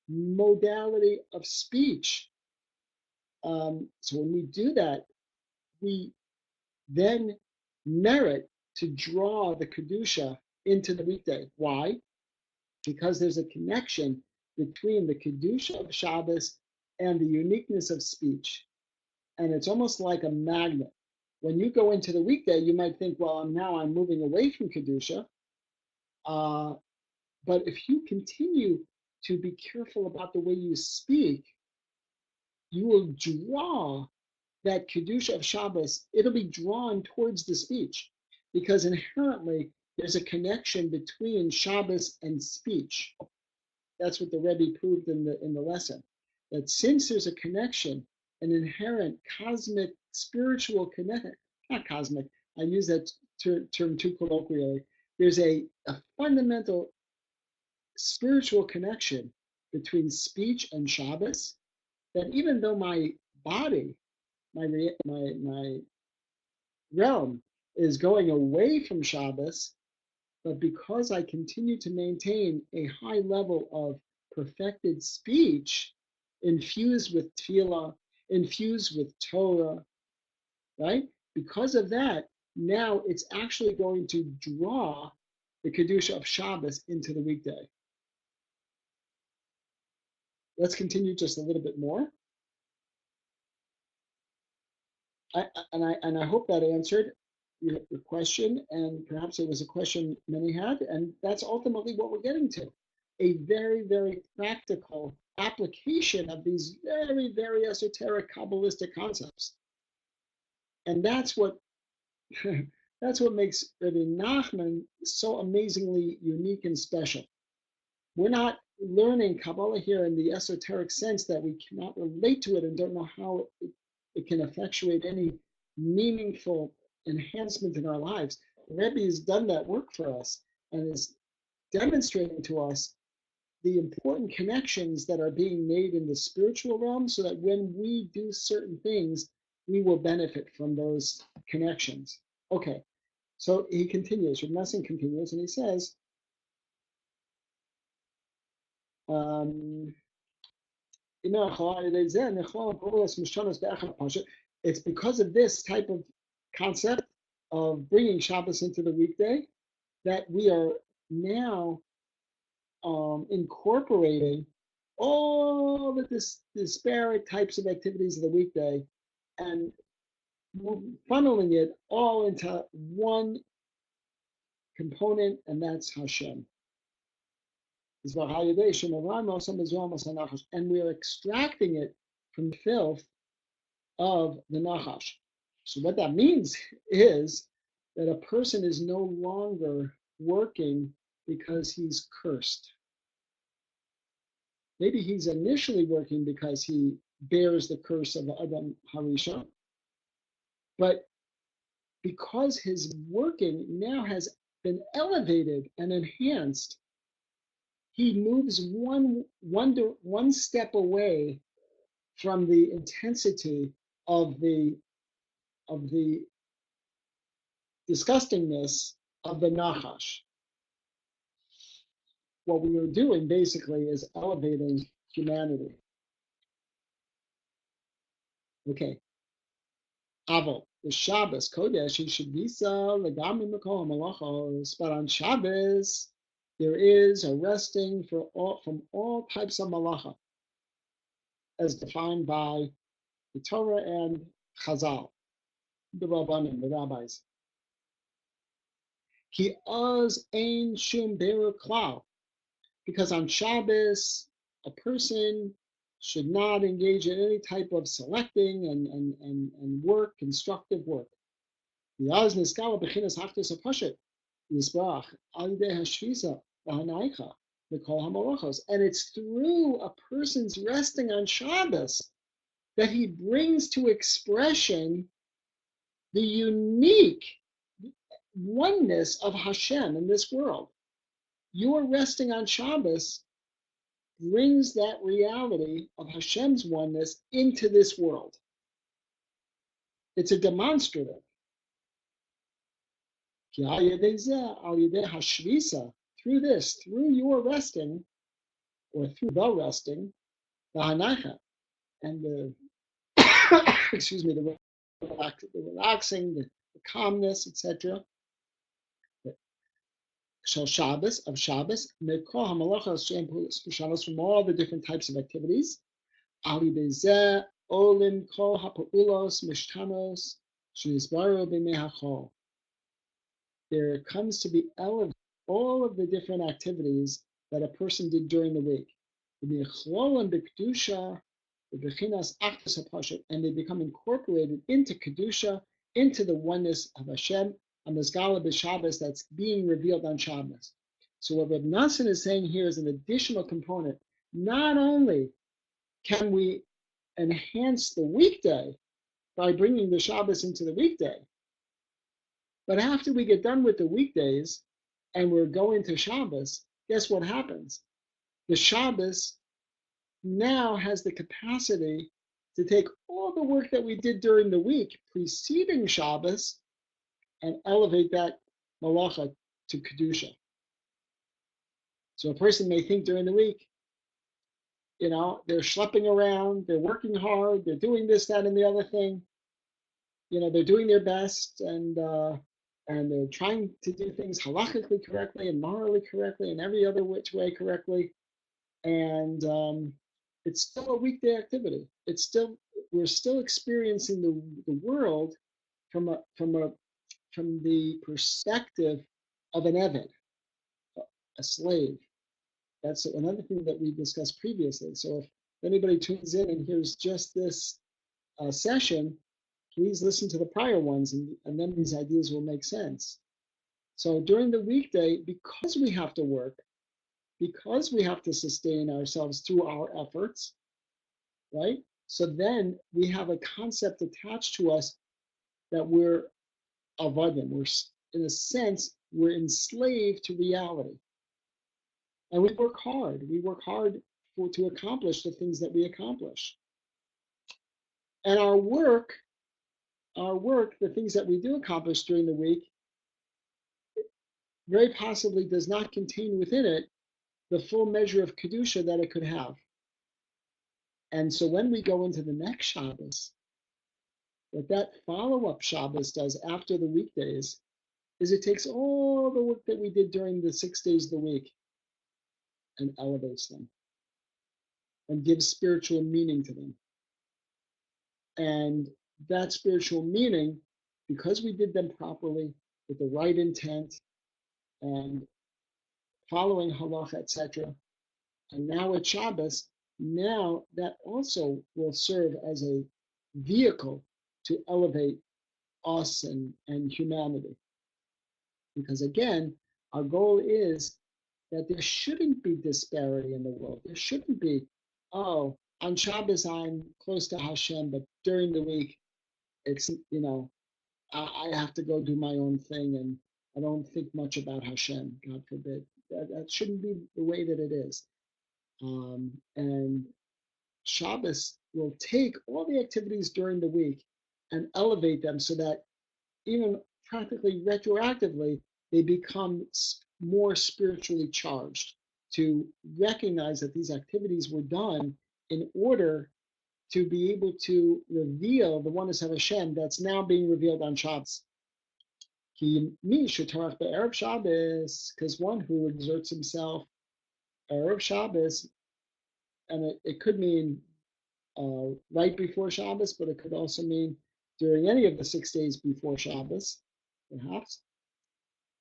modality of speech. So when we do that, we then merit to draw the Kedusha into the weekday. Why? Because there's a connection between the Kedusha of Shabbos and the uniqueness of speech. And it's almost like a magnet. When you go into the weekday, you might think, well, I'm moving away from Kedusha. But if you continue to be careful about the way you speak, you will draw that Kedusha of Shabbos. It'll be drawn towards the speech because inherently there's a connection between Shabbos and speech. That's what the Rebbe proved in the lesson. That since there's a connection, an inherent cosmic spiritual connection, not cosmic, I use that term too colloquially. There's a fundamental spiritual connection between speech and Shabbos that even though my body, my realm is going away from Shabbos, but because I continue to maintain a high level of perfected speech, infused with tefillah, infused with Torah, right? Because of that, now it's actually going to draw the Kedusha of Shabbos into the weekday. Let's continue just a little bit more. I hope that answered your question, and perhaps it was a question many had, and that's ultimately what we're getting to. A very, very practical application of these very, very esoteric Kabbalistic concepts. And that's what that's what makes Rabbi Nachman so amazingly unique and special. We're not learning Kabbalah here in the esoteric sense that we cannot relate to it and don't know how it can effectuate any meaningful enhancement in our lives. The Rebbe has done that work for us and is demonstrating to us the important connections that are being made in the spiritual realm so that when we do certain things, we will benefit from those connections. Okay, so he continues, Reb Nosson continues, and he says, it's because of this type of concept of bringing Shabbos into the weekday that we are now incorporating all the disparate types of activities of the weekday and funneling it all into one component, and that's Hashem. And we're extracting it from the filth of the Nachash. So what that means is that a person is no longer working because he's cursed. Maybe he's initially working because he bears the curse of Adam Harisha, but because his working now has been elevated and enhanced, he moves one step away from the intensity of the disgustingness of the Nachash. What we are doing basically is elevating humanity. Okay. Aval, the Shabbos, Kodesh, he should visa, legami makol malachos, but on Shabbos, there is a resting from all types of malacha, as defined by the Torah and Chazal, the Rabbanim, the rabbis. Ki oz ein shum beru klal, because on Shabbos, a person should not engage in any type of selecting and work, constructive work. And it's through a person's resting on Shabbos that he brings to expression the unique oneness of Hashem in this world. Your resting on Shabbos brings that reality of Hashem's oneness into this world. It's a demonstrative. Through this, through your resting, or through the resting, the hanacha, and the excuse me, the relaxing, the calmness, etc. Shal Shabbos, of Shabbos, Mekol HaMalachos Shabbos, from all the different types of activities. Ali Bezeh Olim Kol HaPa'ulos Mishtanos Shizbaru B'Mehachol. There comes to be elevated all of the different activities that a person did during the week. And they become incorporated into Kedusha, into the oneness of Hashem, and the Zgala b'Shabbos that's being revealed on Shabbos. So what Reb Nassan is saying here is an additional component. Not only can we enhance the weekday by bringing the Shabbos into the weekday, but after we get done with the weekdays and we're going to Shabbos, guess what happens? The Shabbos now has the capacity to take all the work that we did during the week preceding Shabbos and elevate that malacha to Kedusha. So a person may think during the week, they're schlepping around, they're working hard, they're doing this, that, and the other thing. They're doing their best and they're trying to do things halachically correctly and morally correctly and every other which way correctly. And it's still a weekday activity. We're still experiencing the world from the perspective of an eved, a slave. That's another thing that we discussed previously. So if anybody tunes in and hears just this session, please listen to the prior ones, and then these ideas will make sense. So during the weekday, because we have to work, because we have to sustain ourselves through our efforts, right? So then we have a concept attached to us that we're avadim. We're, in a sense, we're enslaved to reality. And we work hard. We work hard to accomplish the things that we accomplish. And our work, the things that we do accomplish during the week, very possibly does not contain within it the full measure of Kedusha that it could have. And so when we go into the next Shabbos, what that follow-up Shabbos does after the weekdays is it takes all the work that we did during the 6 days of the week and elevates them and gives spiritual meaning to them. And that spiritual meaning because we did them properly with the right intent and following halacha, etc. And now at Shabbos, now that also will serve as a vehicle to elevate us and humanity. Because again, our goal is that there shouldn't be disparity in the world. There shouldn't be, oh, on Shabbos I'm close to Hashem, but during the week it's, I have to go do my own thing and I don't think much about Hashem, God forbid. That shouldn't be the way that it is. And Shabbos will take all the activities during the week and elevate them so that even practically retroactively, they become more spiritually charged to recognize that these activities were done in order to be able to reveal the oneness of Hashem that's now being revealed on Shabbos. Because one who exerts himself Erev Shabbos, and it could mean right before Shabbos, but it could also mean during any of the 6 days before Shabbos, perhaps.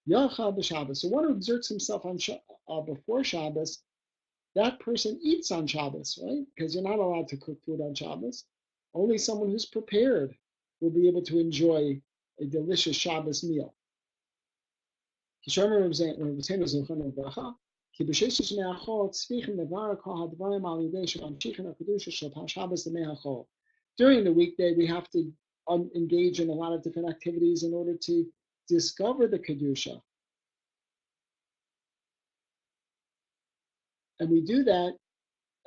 Yachal b'Shabbos. So one who exerts himself on before Shabbos, that person eats on Shabbos, right? Because you're not allowed to cook food on Shabbos. Only someone who's prepared will be able to enjoy a delicious Shabbos meal. During the weekday, we have to engage in a lot of different activities in order to discover the Kedusha. And we do that,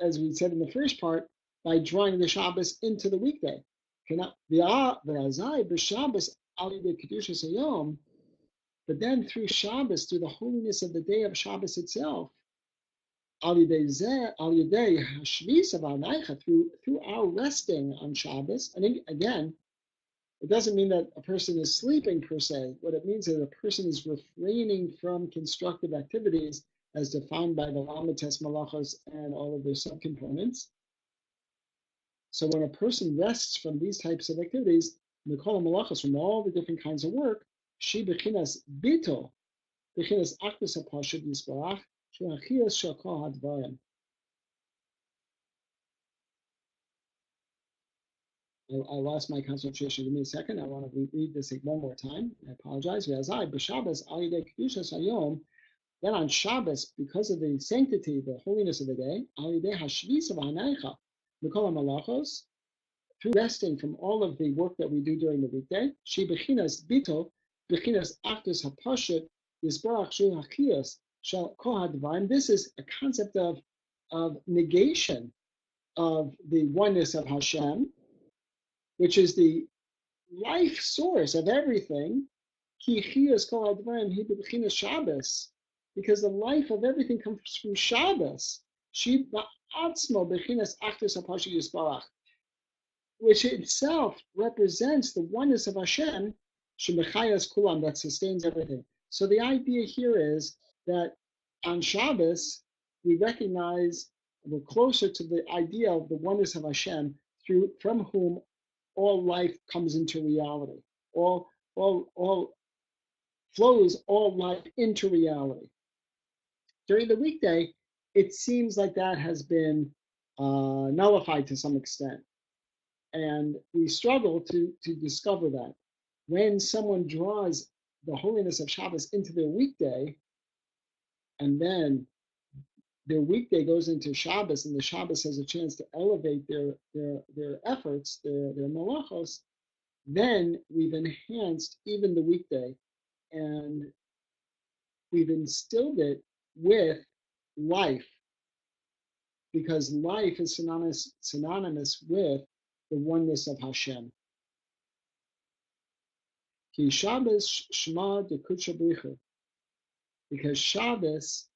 as we said in the first part, by drawing the Shabbos into the weekday. But then through Shabbos, through the holiness of the day of Shabbos itself, through our resting on Shabbos, and again, it doesn't mean that a person is sleeping per se. What it means is a person is refraining from constructive activities as defined by the Lamites Malachos and all of their subcomponents. So when a person rests from these types of activities, Mikol Malachos, from all the different kinds of work, she bechinas bito, bechinas achdus hapashut yisbarach, she'achias shakol hadvarim. I lost my concentration. Give me a second. I want to read this one more time. I apologize. Then on Shabbos, because of the sanctity, the holiness of the day, through resting from all of the work that we do during the weekday, this is a concept of negation of the oneness of Hashem, which is the life source of everything, because the life of everything comes from Shabbos, which itself represents the oneness of Hashem, that sustains everything. So the idea here is that on Shabbos, we recognize we're closer to the idea of the oneness of Hashem, from whom all life comes into reality. All flows all life into reality. During the weekday, it seems like that has been nullified to some extent. And we struggle to discover that. When someone draws the holiness of Shabbos into their weekday, and then their weekday goes into Shabbos, and the Shabbos has a chance to elevate their efforts, their malachos, then we've enhanced even the weekday, and we've instilled it with life, because life is synonymous with the oneness of Hashem. Ki Shabbos Shema Dekudsha Bricha, because Shabbos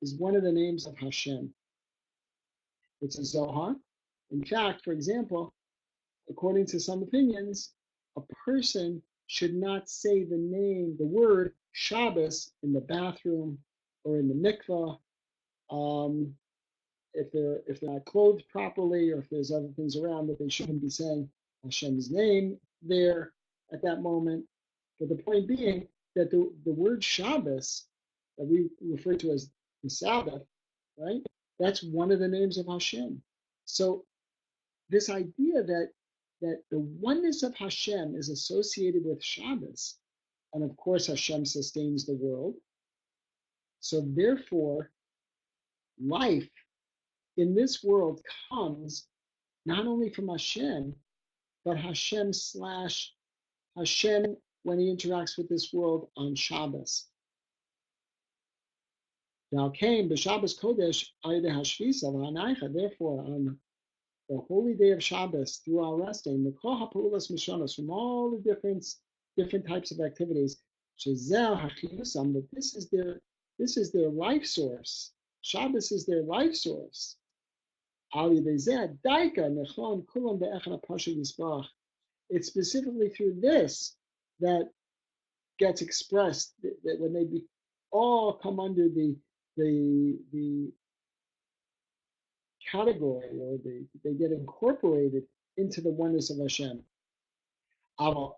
is one of the names of Hashem. It's a Zohar. In fact, for example, according to some opinions, a person should not say the word Shabbos in the bathroom or in the mikvah, if they're not clothed properly, or if there's other things around that they shouldn't be saying. Hashem's name there at that moment. But the point being that the word Shabbos, that we refer to as the Sabbath, right? That's one of the names of Hashem. So this idea that the oneness of Hashem is associated with Shabbos, and of course Hashem sustains the world. So therefore, life in this world comes not only from Hashem, but Hashem slash Hashem when he interacts with this world on Shabbos. Now came the Shabbos Kodesh Ayde Hashvisa V'Hanaycha. Therefore, on the holy day of Shabbos, through our resting, the Kol HaPa'ulas Mishonos, from all the different types of activities, Shezel HaChiyusam, that this is their life source. Shabbos is their life source. It's specifically through this that gets expressed, that when they all come under the category, or they get incorporated into the oneness of Hashem. But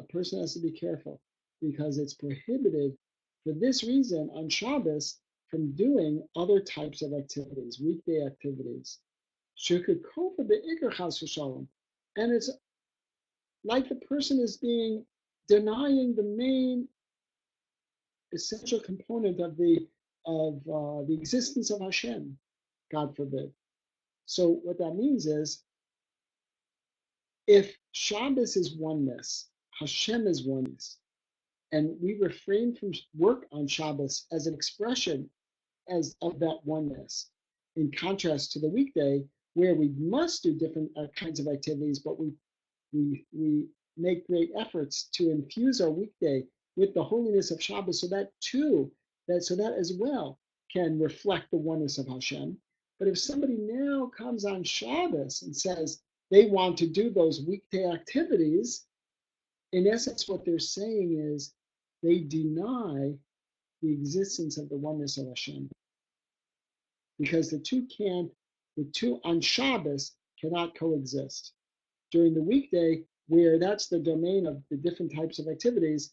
a person has to be careful, because it's prohibited for this reason on Shabbos from doing other types of activities, weekday activities. And it's like the person is denying the main essential component of the existence of Hashem, God forbid. So what that means is, if Shabbos is oneness, Hashem is oneness, and we refrain from work on Shabbos as an expression of that oneness, in contrast to the weekday, where we must do different kinds of activities, but we make great efforts to infuse our weekday with the holiness of Shabbos, so that as well can reflect the oneness of Hashem. But if somebody now comes on Shabbos and says they want to do those weekday activities, in essence, what they're saying is they deny the existence of the oneness of Hashem, because the two on Shabbos cannot coexist. During the weekday, where that's the domain of the different types of activities,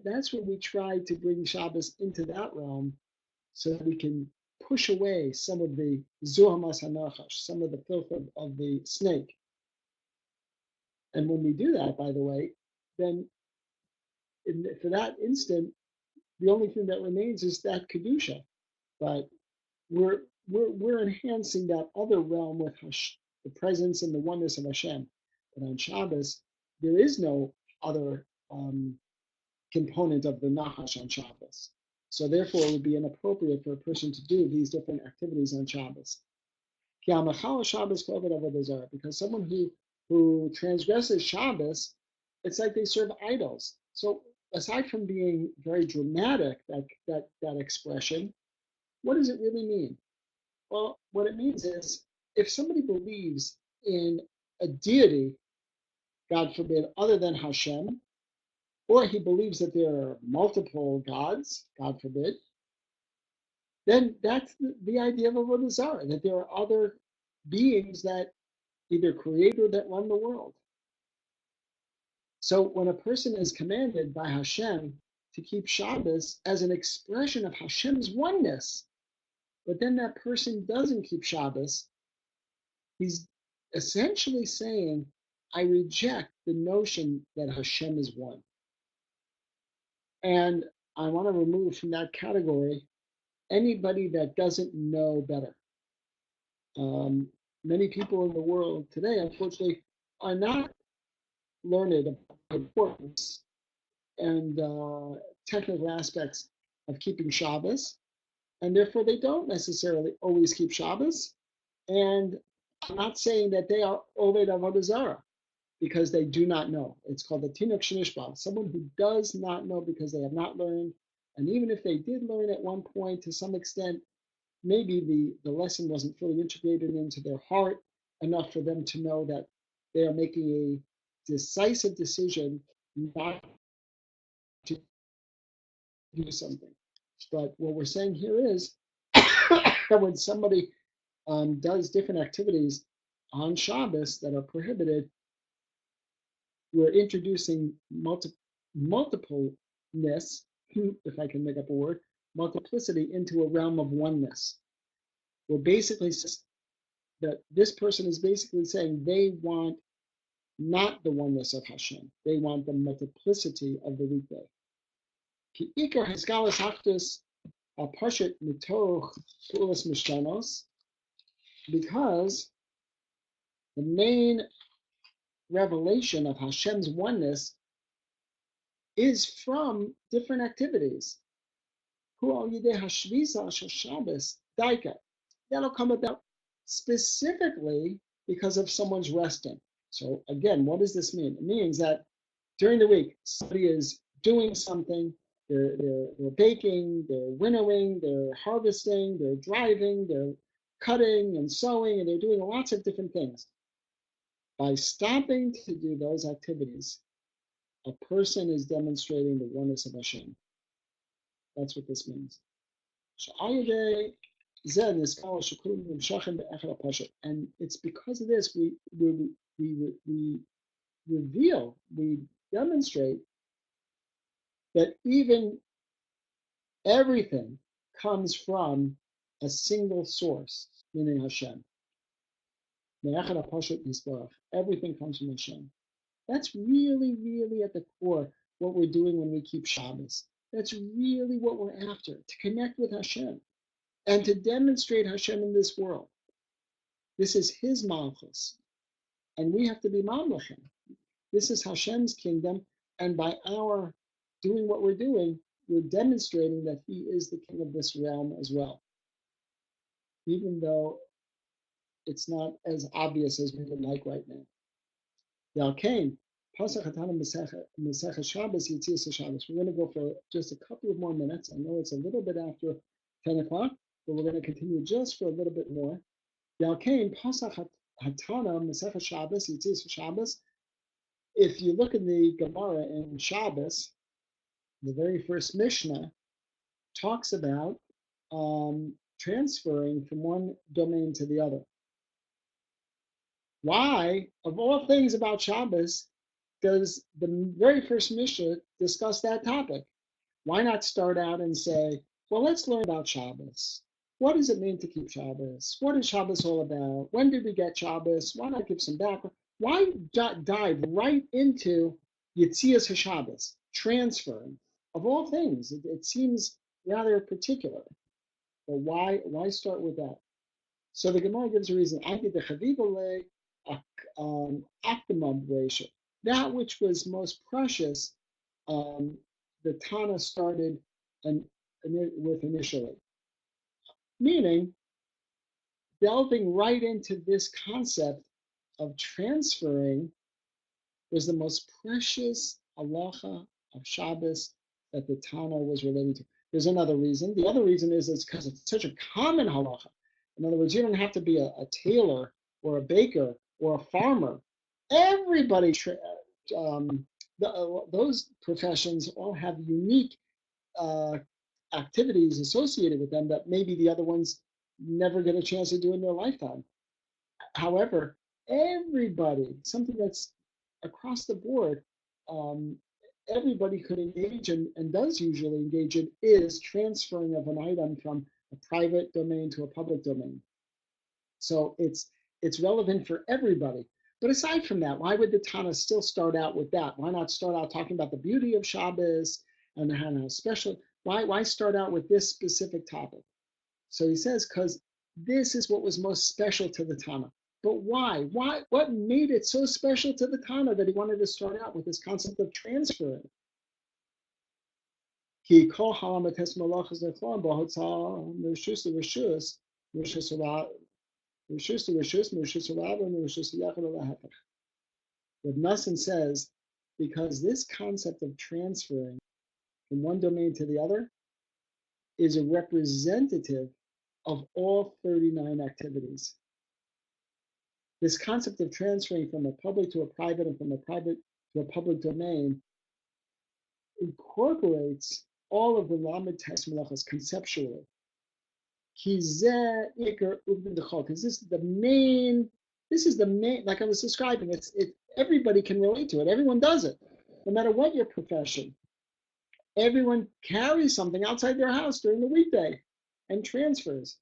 that's where we try to bring Shabbos into that realm, so that we can push away some of the zuhamas hanachash, some of the filth of the snake. And when we do that, by the way, then for that instant, the only thing that remains is that kedusha. But we're enhancing that other realm with the presence and the oneness of Hashem. But on Shabbos, there is no other component of the nachash on Shabbos. So therefore, it would be inappropriate for a person to do these different activities on Shabbos. Because someone who transgresses Shabbos, it's like they serve idols. So aside from being very dramatic, that expression, what does it really mean? Well, what it means is, if somebody believes in a deity, God forbid, other than Hashem, or he believes that there are multiple gods, God forbid, then that's the idea of avodah zarah, that there are other beings that either create or that run the world. So when a person is commanded by Hashem to keep Shabbos as an expression of Hashem's oneness, but then that person doesn't keep Shabbos, he's essentially saying, I reject the notion that Hashem is one. And I want to remove from that category anybody that doesn't know better. Many people in the world today, unfortunately, are not learned about the importance and technical aspects of keeping Shabbos, and therefore they don't necessarily always keep Shabbos. And I'm not saying that they are oved avodah zarah, because they do not know. It's called the tinuk shenishba, someone who does not know because they have not learned. And even if they did learn at one point, to some extent, maybe the lesson wasn't fully integrated into their heart enough for them to know that they are making a decisive decision not to do something. But what we're saying here is that when somebody does different activities on Shabbos that are prohibited, we're introducing multipleness, if I can make up a word, multiplicity into a realm of oneness. We're basically that this person is basically saying they want not the oneness of Hashem. They want the multiplicity of the weekday. Ki ikar haskalas hachtus apashet mitoch pulas mishanos, because the main revelation of Hashem's oneness is from different activities. That'll come about specifically because of someone's resting. So again, what does this mean? It means that during the week, somebody is doing something, they're baking, they're winnowing, they're harvesting, they're driving, they're cutting and sewing, and they're doing lots of different things. By stopping to do those activities, a person is demonstrating the oneness of Hashem. That's what this means. And it's because of this we reveal, we demonstrate that even everything comes from a single source, meaning Hashem. Everything comes from Hashem. That's really, really at the core what we're doing when we keep Shabbos. That's really what we're after, to connect with Hashem and to demonstrate Hashem in this world. This is His Malchus, and we have to be Mamlechim. This is Hashem's kingdom, and by our doing what we're doing, we're demonstrating that He is the king of this realm as well, even though it's not as obvious as we would like right now. Yalkein, Pasach Hatana Masech Shabbos Yitzias Shabbos. We're going to go for just a couple of more minutes. I know it's a little bit after 10 o'clock, but we're going to continue just for a little bit more. Yalkein, Pasach Hatana Masech Shabbos Yitzias Shabbos. If you look in the Gemara in Shabbos, the very first Mishnah talks about transferring from one domain to the other. Why, of all things about Shabbos, does the very first Mishnah discuss that topic? Why not start out and say, well, let's learn about Shabbos. What does it mean to keep Shabbos? What is Shabbos all about? When did we get Shabbos? Why not give some background? Why dive right into Yitzias HaShabbos, transferring? Of all things, it seems rather particular. But why start with that? So the Gemara gives a reason. That which was most precious, the Tana started with initially. Meaning, delving right into this concept of transferring was the most precious halacha of Shabbos that the Tana was relating to. There's another reason. The other reason is it's because it's such a common halacha. In other words, you don't have to be a tailor or a baker or a farmer. Everybody, those professions all have unique activities associated with them that maybe the other ones never get a chance to do in their lifetime. However, everybody, something that's across the board, everybody could engage in and does usually engage in is transferring of an item from a private domain to a public domain. So it's relevant for everybody. But aside from that, why would the Tana still start out with that? Why not start out talking about the beauty of Shabbos and how special? Why start out with this specific topic? So he says, because this is what was most special to the Tana. But why? What made it so special to the Tana that he wanted to start out with this concept of transferring? What Nassim says, because this concept of transferring from one domain to the other is a representative of all 39 activities. This concept of transferring from a public to a private and from a private to a public domain incorporates all of the Lamed Tes Melachos conceptually. Because this is the main, like I was describing, everybody can relate to it. Everyone does it, no matter what your profession. Everyone carries something outside their house during the weekday and transfers.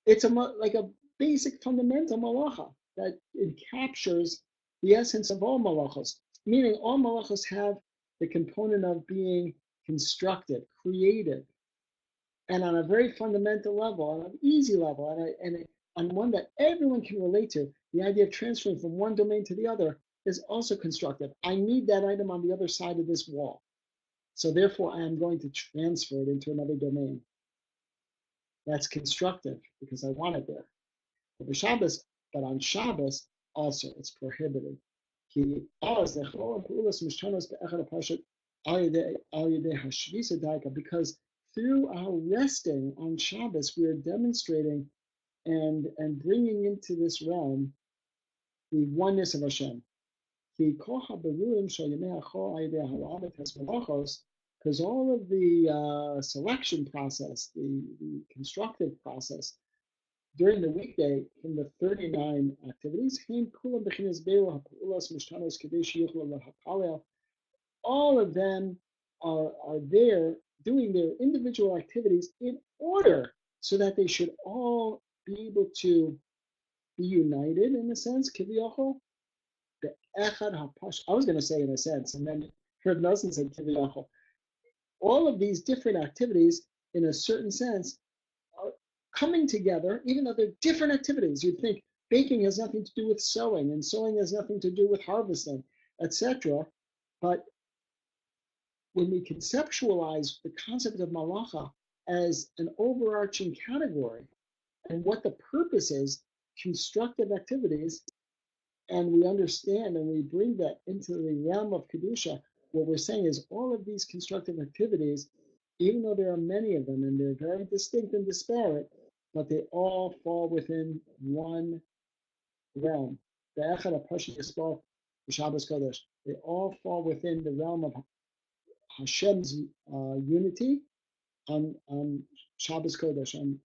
It's like a basic fundamental malacha that it captures the essence of all malachos, meaning all malachos have the component of being constructive, creative, and on a very fundamental level, on an easy level, and on one that everyone can relate to. The idea of transferring from one domain to the other is also constructive. I need that item on the other side of this wall. So therefore, I am going to transfer it into another domain. That's constructive because I want it there. But on Shabbos, also it's prohibited. Because through our resting on Shabbos, we are demonstrating and bringing into this realm the oneness of Hashem. Because all of the selection process, the constructive process during the weekday from the 39 activities, all of them are there doing their individual activities in order so that they should all be able to be united in a sense, kiviyachol. The echad hapash. I was going to say in a sense, and then Herb Nelson said kiviyachol. All of these different activities, in a certain sense, are coming together, even though they're different activities. You'd think baking has nothing to do with sewing, and sewing has nothing to do with harvesting, etc. But when we conceptualize the concept of malacha as an overarching category and what the purpose is, constructive activities, and we understand and we bring that into the realm of Kedusha, what we're saying is all of these constructive activities, even though there are many of them and they're very distinct and disparate, but they all fall within one realm. The Echad HaPashut Yisrael, the Shabbos Kodesh, they all fall within the realm of Hashem's unity on Shabbos Kodesh, on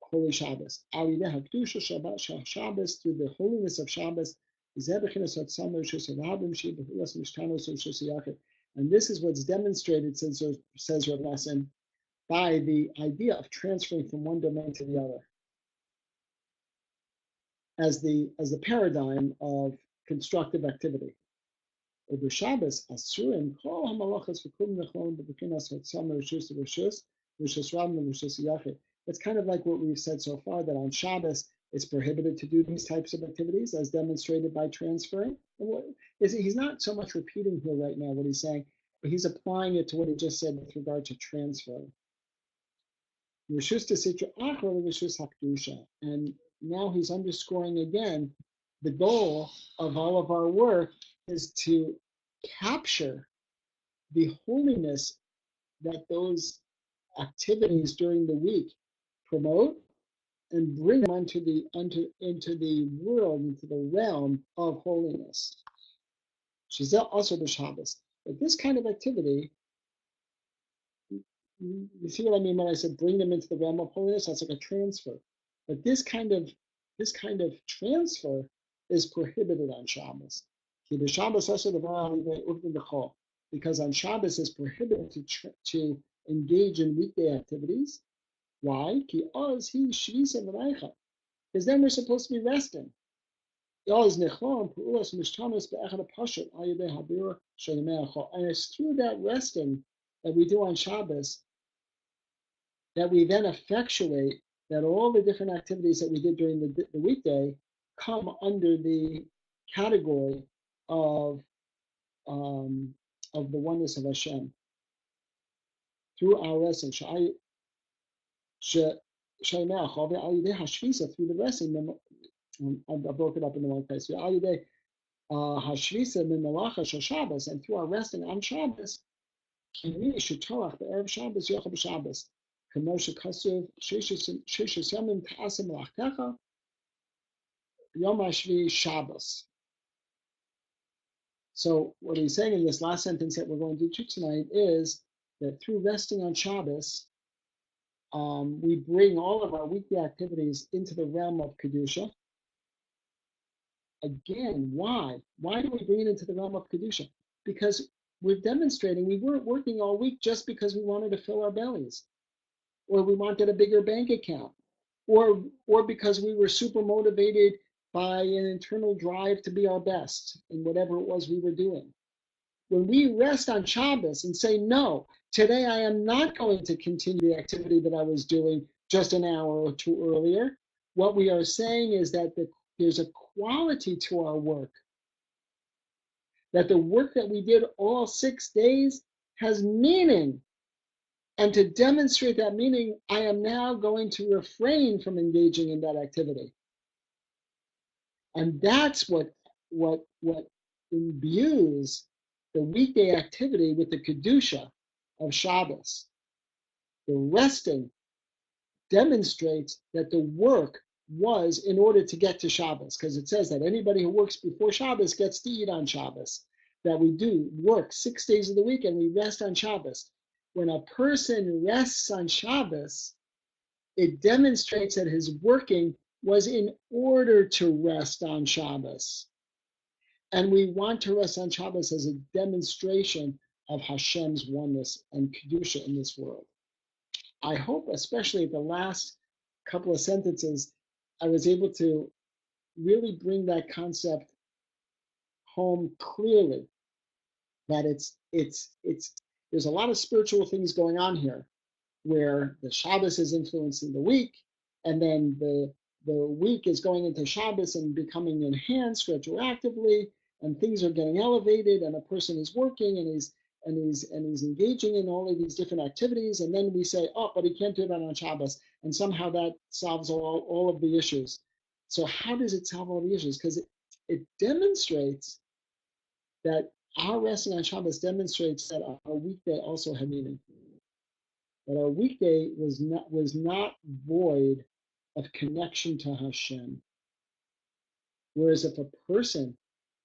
Holy Shabbos. Alideh HaKdusha Shabbat Shabbos, through the holiness of Shabbos, and this is what's demonstrated, says Rav Nassim, by the idea of transferring from one domain to the other as the paradigm of constructive activity. Shabbos Asurim Kol HaMalachos V'Kum Nechlon B'Bekinas Hotzam Rishus Rishus Rishus Ram Rishus Yachid. It's kind of like what we've said so far, that on Shabbos it's prohibited to do these types of activities as demonstrated by transferring. He's not so much repeating here right now what he's saying, but he's applying it to what he just said with regard to transferring. Rishus T'Sitra Achra Rishus HaKdusha. And now he's underscoring again the goal of all of our work is to capture the holiness that those activities during the week promote and bring them into the world, into the realm of holiness. She's also the Shabbos. But this kind of activity, you see what I mean when I said bring them into the realm of holiness? That's like a transfer. But this kind of transfer is prohibited on Shabbos. Because on Shabbos it's prohibited to engage in weekday activities. Why? Because then we're supposed to be resting. And it's through that resting that we do on Shabbos that we then effectuate that all the different activities that we did during the weekday come under the category of the oneness of Hashem through our resting. Through the resting, I broke it up in the wrong place. And through our resting on Shabbos, So what he's saying in this last sentence that we're going to do tonight is that through resting on Shabbos, We bring all of our weekly activities into the realm of Kedusha. Again, why? Why do we bring it into the realm of Kedusha? Because we're demonstrating we weren't working all week just because we wanted to fill our bellies, or we wanted a bigger bank account, or because we were super motivated by an internal drive to be our best in whatever it was we were doing. When we rest on Shabbos and say, no, today I am not going to continue the activity that I was doing just an hour or two earlier, what we are saying is that there's a quality to our work, that the work that we did all 6 days has meaning. And to demonstrate that meaning, I am now going to refrain from engaging in that activity. And that's what imbues the weekday activity with the Kedusha of Shabbos. The resting demonstrates that the work was in order to get to Shabbos, because it says that anybody who works before Shabbos gets to eat on Shabbos, that we do work 6 days of the week and we rest on Shabbos. When a person rests on Shabbos, it demonstrates that his working was in order to rest on Shabbos. And we want to rest on Shabbos as a demonstration of Hashem's oneness and Kedusha in this world. I hope, especially the last couple of sentences, I was able to really bring that concept home clearly, that there's a lot of spiritual things going on here, where the Shabbos is influencing the week, and then the week is going into Shabbos and becoming enhanced retroactively, and things are getting elevated, and a person is working and he's engaging in all of these different activities, and then we say, oh, but he can't do that on Shabbos, and somehow that solves all of the issues. So how does it solve all the issues? Because it demonstrates that our resting on Shabbos demonstrates that our weekday also had meaning. That our weekday was not void of connection to Hashem. Whereas if a person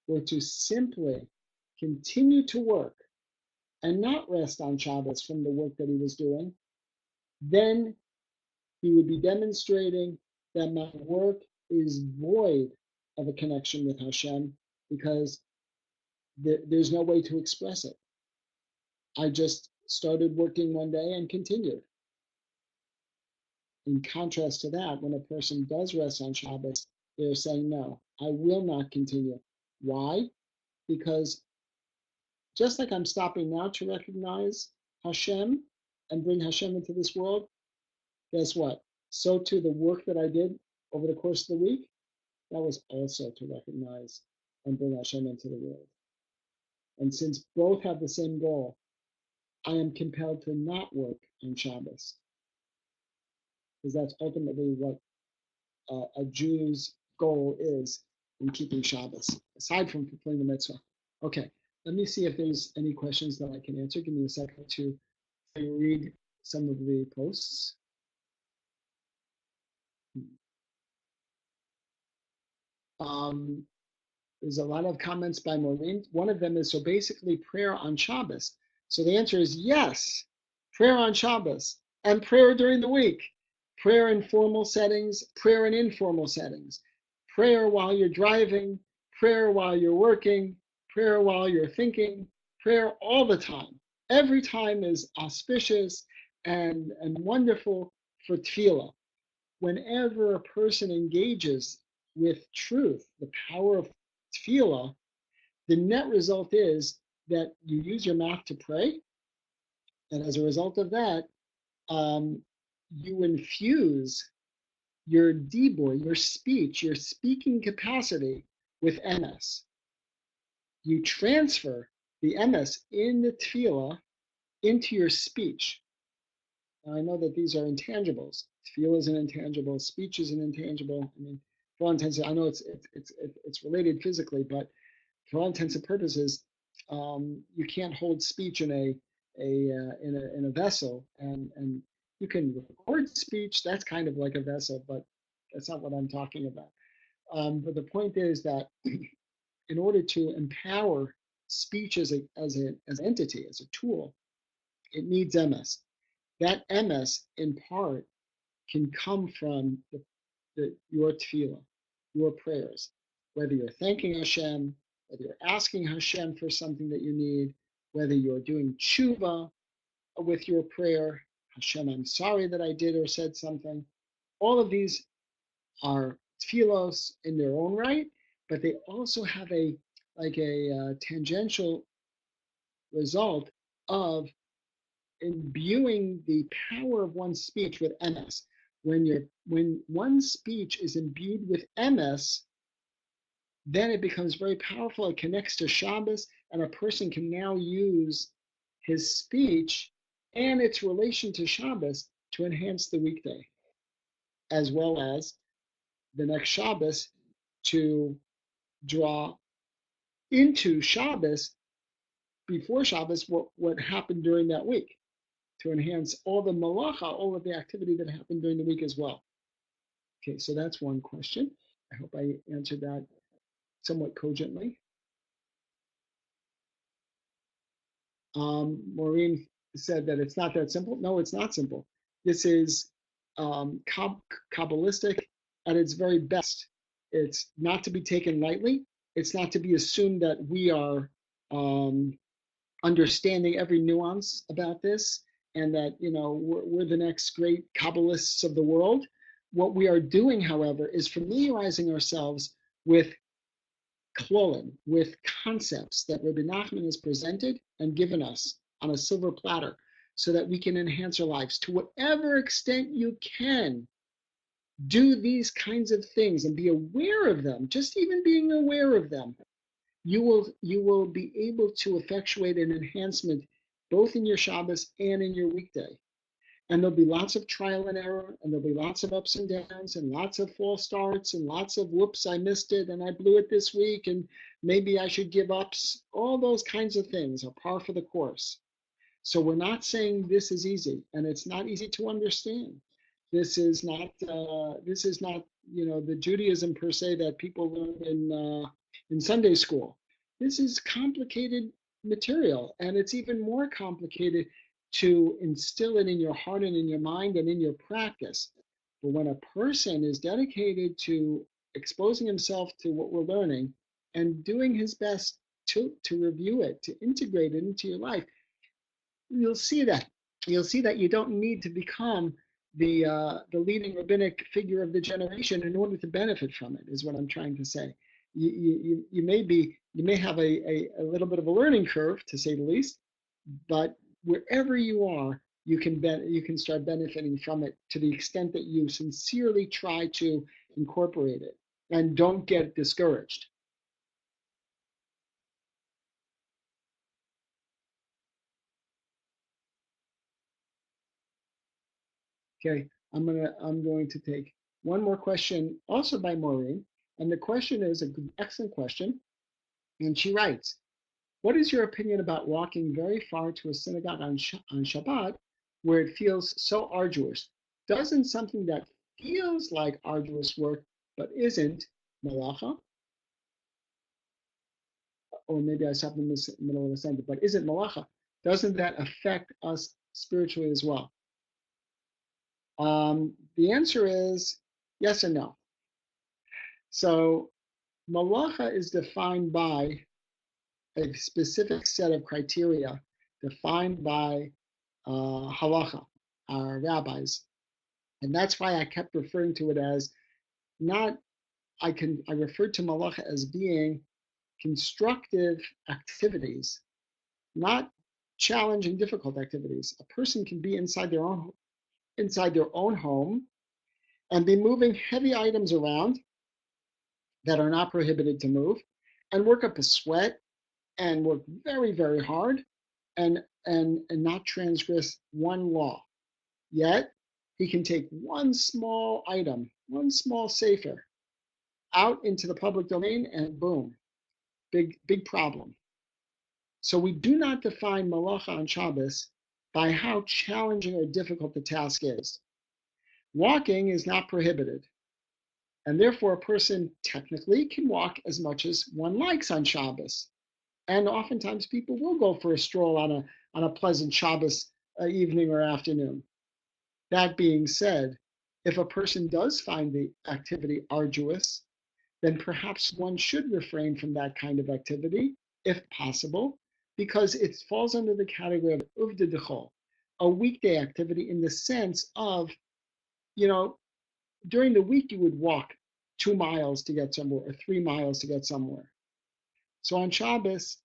were to simply continue to work and not rest on Shabbos from the work that he was doing, then he would be demonstrating that my work is void of a connection with Hashem, because there's no way to express it. I just started working one day and continued. In contrast to that, when a person does rest on Shabbos, they're saying, no, I will not continue. Why? Because just like I'm stopping now to recognize Hashem and bring Hashem into this world, guess what? So too, the work that I did over the course of the week, that was also to recognize and bring Hashem into the world. And since both have the same goal, I am compelled to not work on Shabbos, because that's ultimately what a Jew's goal is in keeping Shabbos, aside from fulfilling the mitzvah. Okay, let me see if there's any questions that I can answer. Give me a second to read some of the posts. There's a lot of comments by Maureen. One of them is, so basically prayer on Shabbos. So the answer is yes, prayer on Shabbos and prayer during the week. Prayer in formal settings, prayer in informal settings. Prayer while you're driving, prayer while you're working, prayer while you're thinking, prayer all the time. Every time is auspicious and wonderful for tefillah. Whenever a person engages with truth, the power of tefillah, the net result is that you use your mouth to pray, and as a result of that, you infuse your dibur, your speech, your speaking capacity with emes. You transfer the emes in the tefillah into your speech. Now, I know that these are intangibles. Tefillah is an intangible. Speech is an intangible. I mean, for all intents, I know it's related physically, but for all intents and purposes, you can't hold speech in a vessel, and you can record speech. That's kind of like a vessel, but that's not what I'm talking about. But the point is that in order to empower speech as an entity, as a tool, it needs emes. That emes, in part, can come from your tefillah, your prayers, whether you're thanking Hashem, whether you're asking Hashem for something that you need, whether you're doing tshuva with your prayer, Hashem, I'm sorry that I did or said something. All of these are tefillos in their own right, but they also have a tangential result of imbuing the power of one's speech with emes. When one's speech is imbued with emes, then it becomes very powerful. It connects to Shabbos, and a person can now use his speech and its relation to Shabbos to enhance the weekday, as well as the next Shabbos to draw into Shabbos, before Shabbos, what happened during that week, to enhance all the malacha, all of the activity that happened during the week as well. Okay, so that's one question. I hope I answered that somewhat cogently. Maureen said that it's not that simple. No, it's not simple. This is Kabbalistic at its very best. It's not to be taken lightly. It's not to be assumed that we are understanding every nuance about this and that, we're the next great Kabbalists of the world. What we are doing, however, is familiarizing ourselves with klolim, with concepts that Rabbi Nachman has presented and given us on a silver platter so that we can enhance our lives. To whatever extent you can, do these kinds of things and be aware of them. Just even being aware of them, you will be able to effectuate an enhancement both in your Shabbos and in your weekday. And there'll be lots of trial and error, and there'll be lots of ups and downs, and lots of false starts, and lots of whoops, I missed it, and I blew it this week, and maybe I should give up. All those kinds of things are par for the course. So we're not saying this is easy, and it's not easy to understand. This is not the Judaism per se that people learn in Sunday school. This is complicated material, and it's even more complicated to instill it in your heart and in your mind and in your practice. But when a person is dedicated to exposing himself to what we're learning and doing his best to review it, to integrate it into your life, you'll see that you don't need to become the leading rabbinic figure of the generation in order to benefit from it, is what I'm trying to say. You may have a little bit of a learning curve, to say the least, but wherever you are, you can start benefiting from it to the extent that you sincerely try to incorporate it and don't get discouraged. Okay, I'm going to take one more question, also by Maureen, and the question is an excellent question, and she writes, "What is your opinion about walking very far to a synagogue on Shabbat, where it feels so arduous? Doesn't something that feels like arduous work but isn't malacha?" Or maybe I stopped in the middle of the sentence, but isn't malacha? Doesn't that affect us spiritually as well? The answer is yes and no. So malacha is defined by a specific set of criteria defined by halacha, our rabbis. And that's why I kept referring to it as I referred to malacha as being constructive activities, not challenging, difficult activities. A person can be inside their own home and be moving heavy items around that are not prohibited to move, and work up a sweat and work very, very hard and not transgress one law. Yet he can take one small item, one small sefer out into the public domain, and boom, big problem. So we do not define malacha on Shabbos by how challenging or difficult the task is. Walking is not prohibited, and therefore a person technically can walk as much as one likes on Shabbos. And oftentimes people will go for a stroll on a pleasant Shabbos evening or afternoon. That being said, if a person does find the activity arduous, then perhaps one should refrain from that kind of activity, if possible, because it falls under the category of uvdidchol, a weekday activity in the sense of, you know, during the week you would walk 2 miles to get somewhere or 3 miles to get somewhere. So on Shabbos,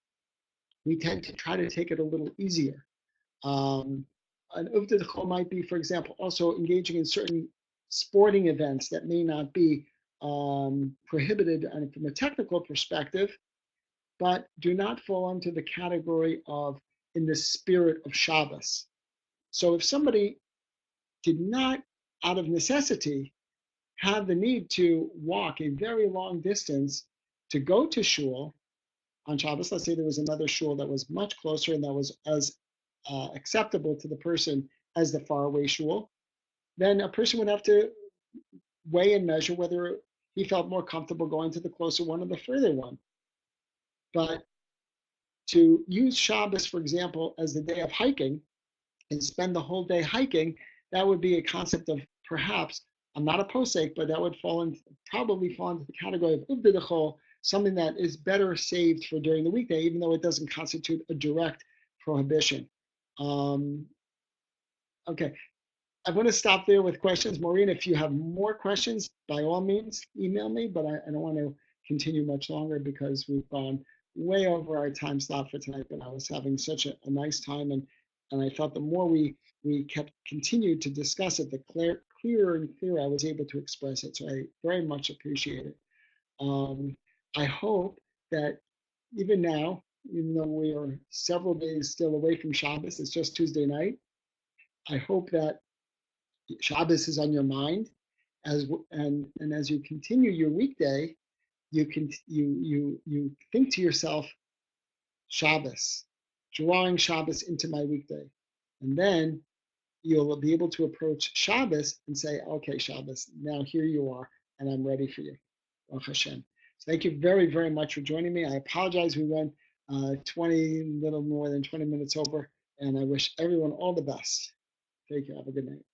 we tend to try to take it a little easier. Um, an uvdidchol might be, for example, also engaging in certain sporting events that may not be prohibited from a technical perspective, but do not fall into the category of in the spirit of Shabbos. So if somebody did not, out of necessity, have the need to walk a very long distance to go to shul on Shabbos, let's say there was another shul that was much closer and that was as acceptable to the person as the faraway shul, then a person would have to weigh and measure whether he felt more comfortable going to the closer one or the further one. But to use Shabbos, for example, as the day of hiking and spend the whole day hiking, that would be a concept of perhaps, I'm not a posek, but that would probably fall into the category of uvdidachol, something that is better saved for during the weekday, even though it doesn't constitute a direct prohibition. Okay, I'm going to stop there with questions. Maureen, if you have more questions, by all means, email me, but I don't want to continue much longer because we've gone way over our time slot for tonight, but I was having such a nice time, and I thought the more we continued to discuss it, the clearer and clearer I was able to express it. So I very much appreciate it. I hope that even now, even though we are several days still away from Shabbos, it's just Tuesday night, I hope that Shabbos is on your mind, and as you continue your weekday, you think to yourself, Shabbos, drawing Shabbos into my weekday, and then you'll be able to approach Shabbos and say, okay, Shabbos, now here you are, and I'm ready for you. Baruch Hashem. So thank you very, very much for joining me. I apologize we went 20, little more than 20 minutes over, and I wish everyone all the best. Take care. Have a good night.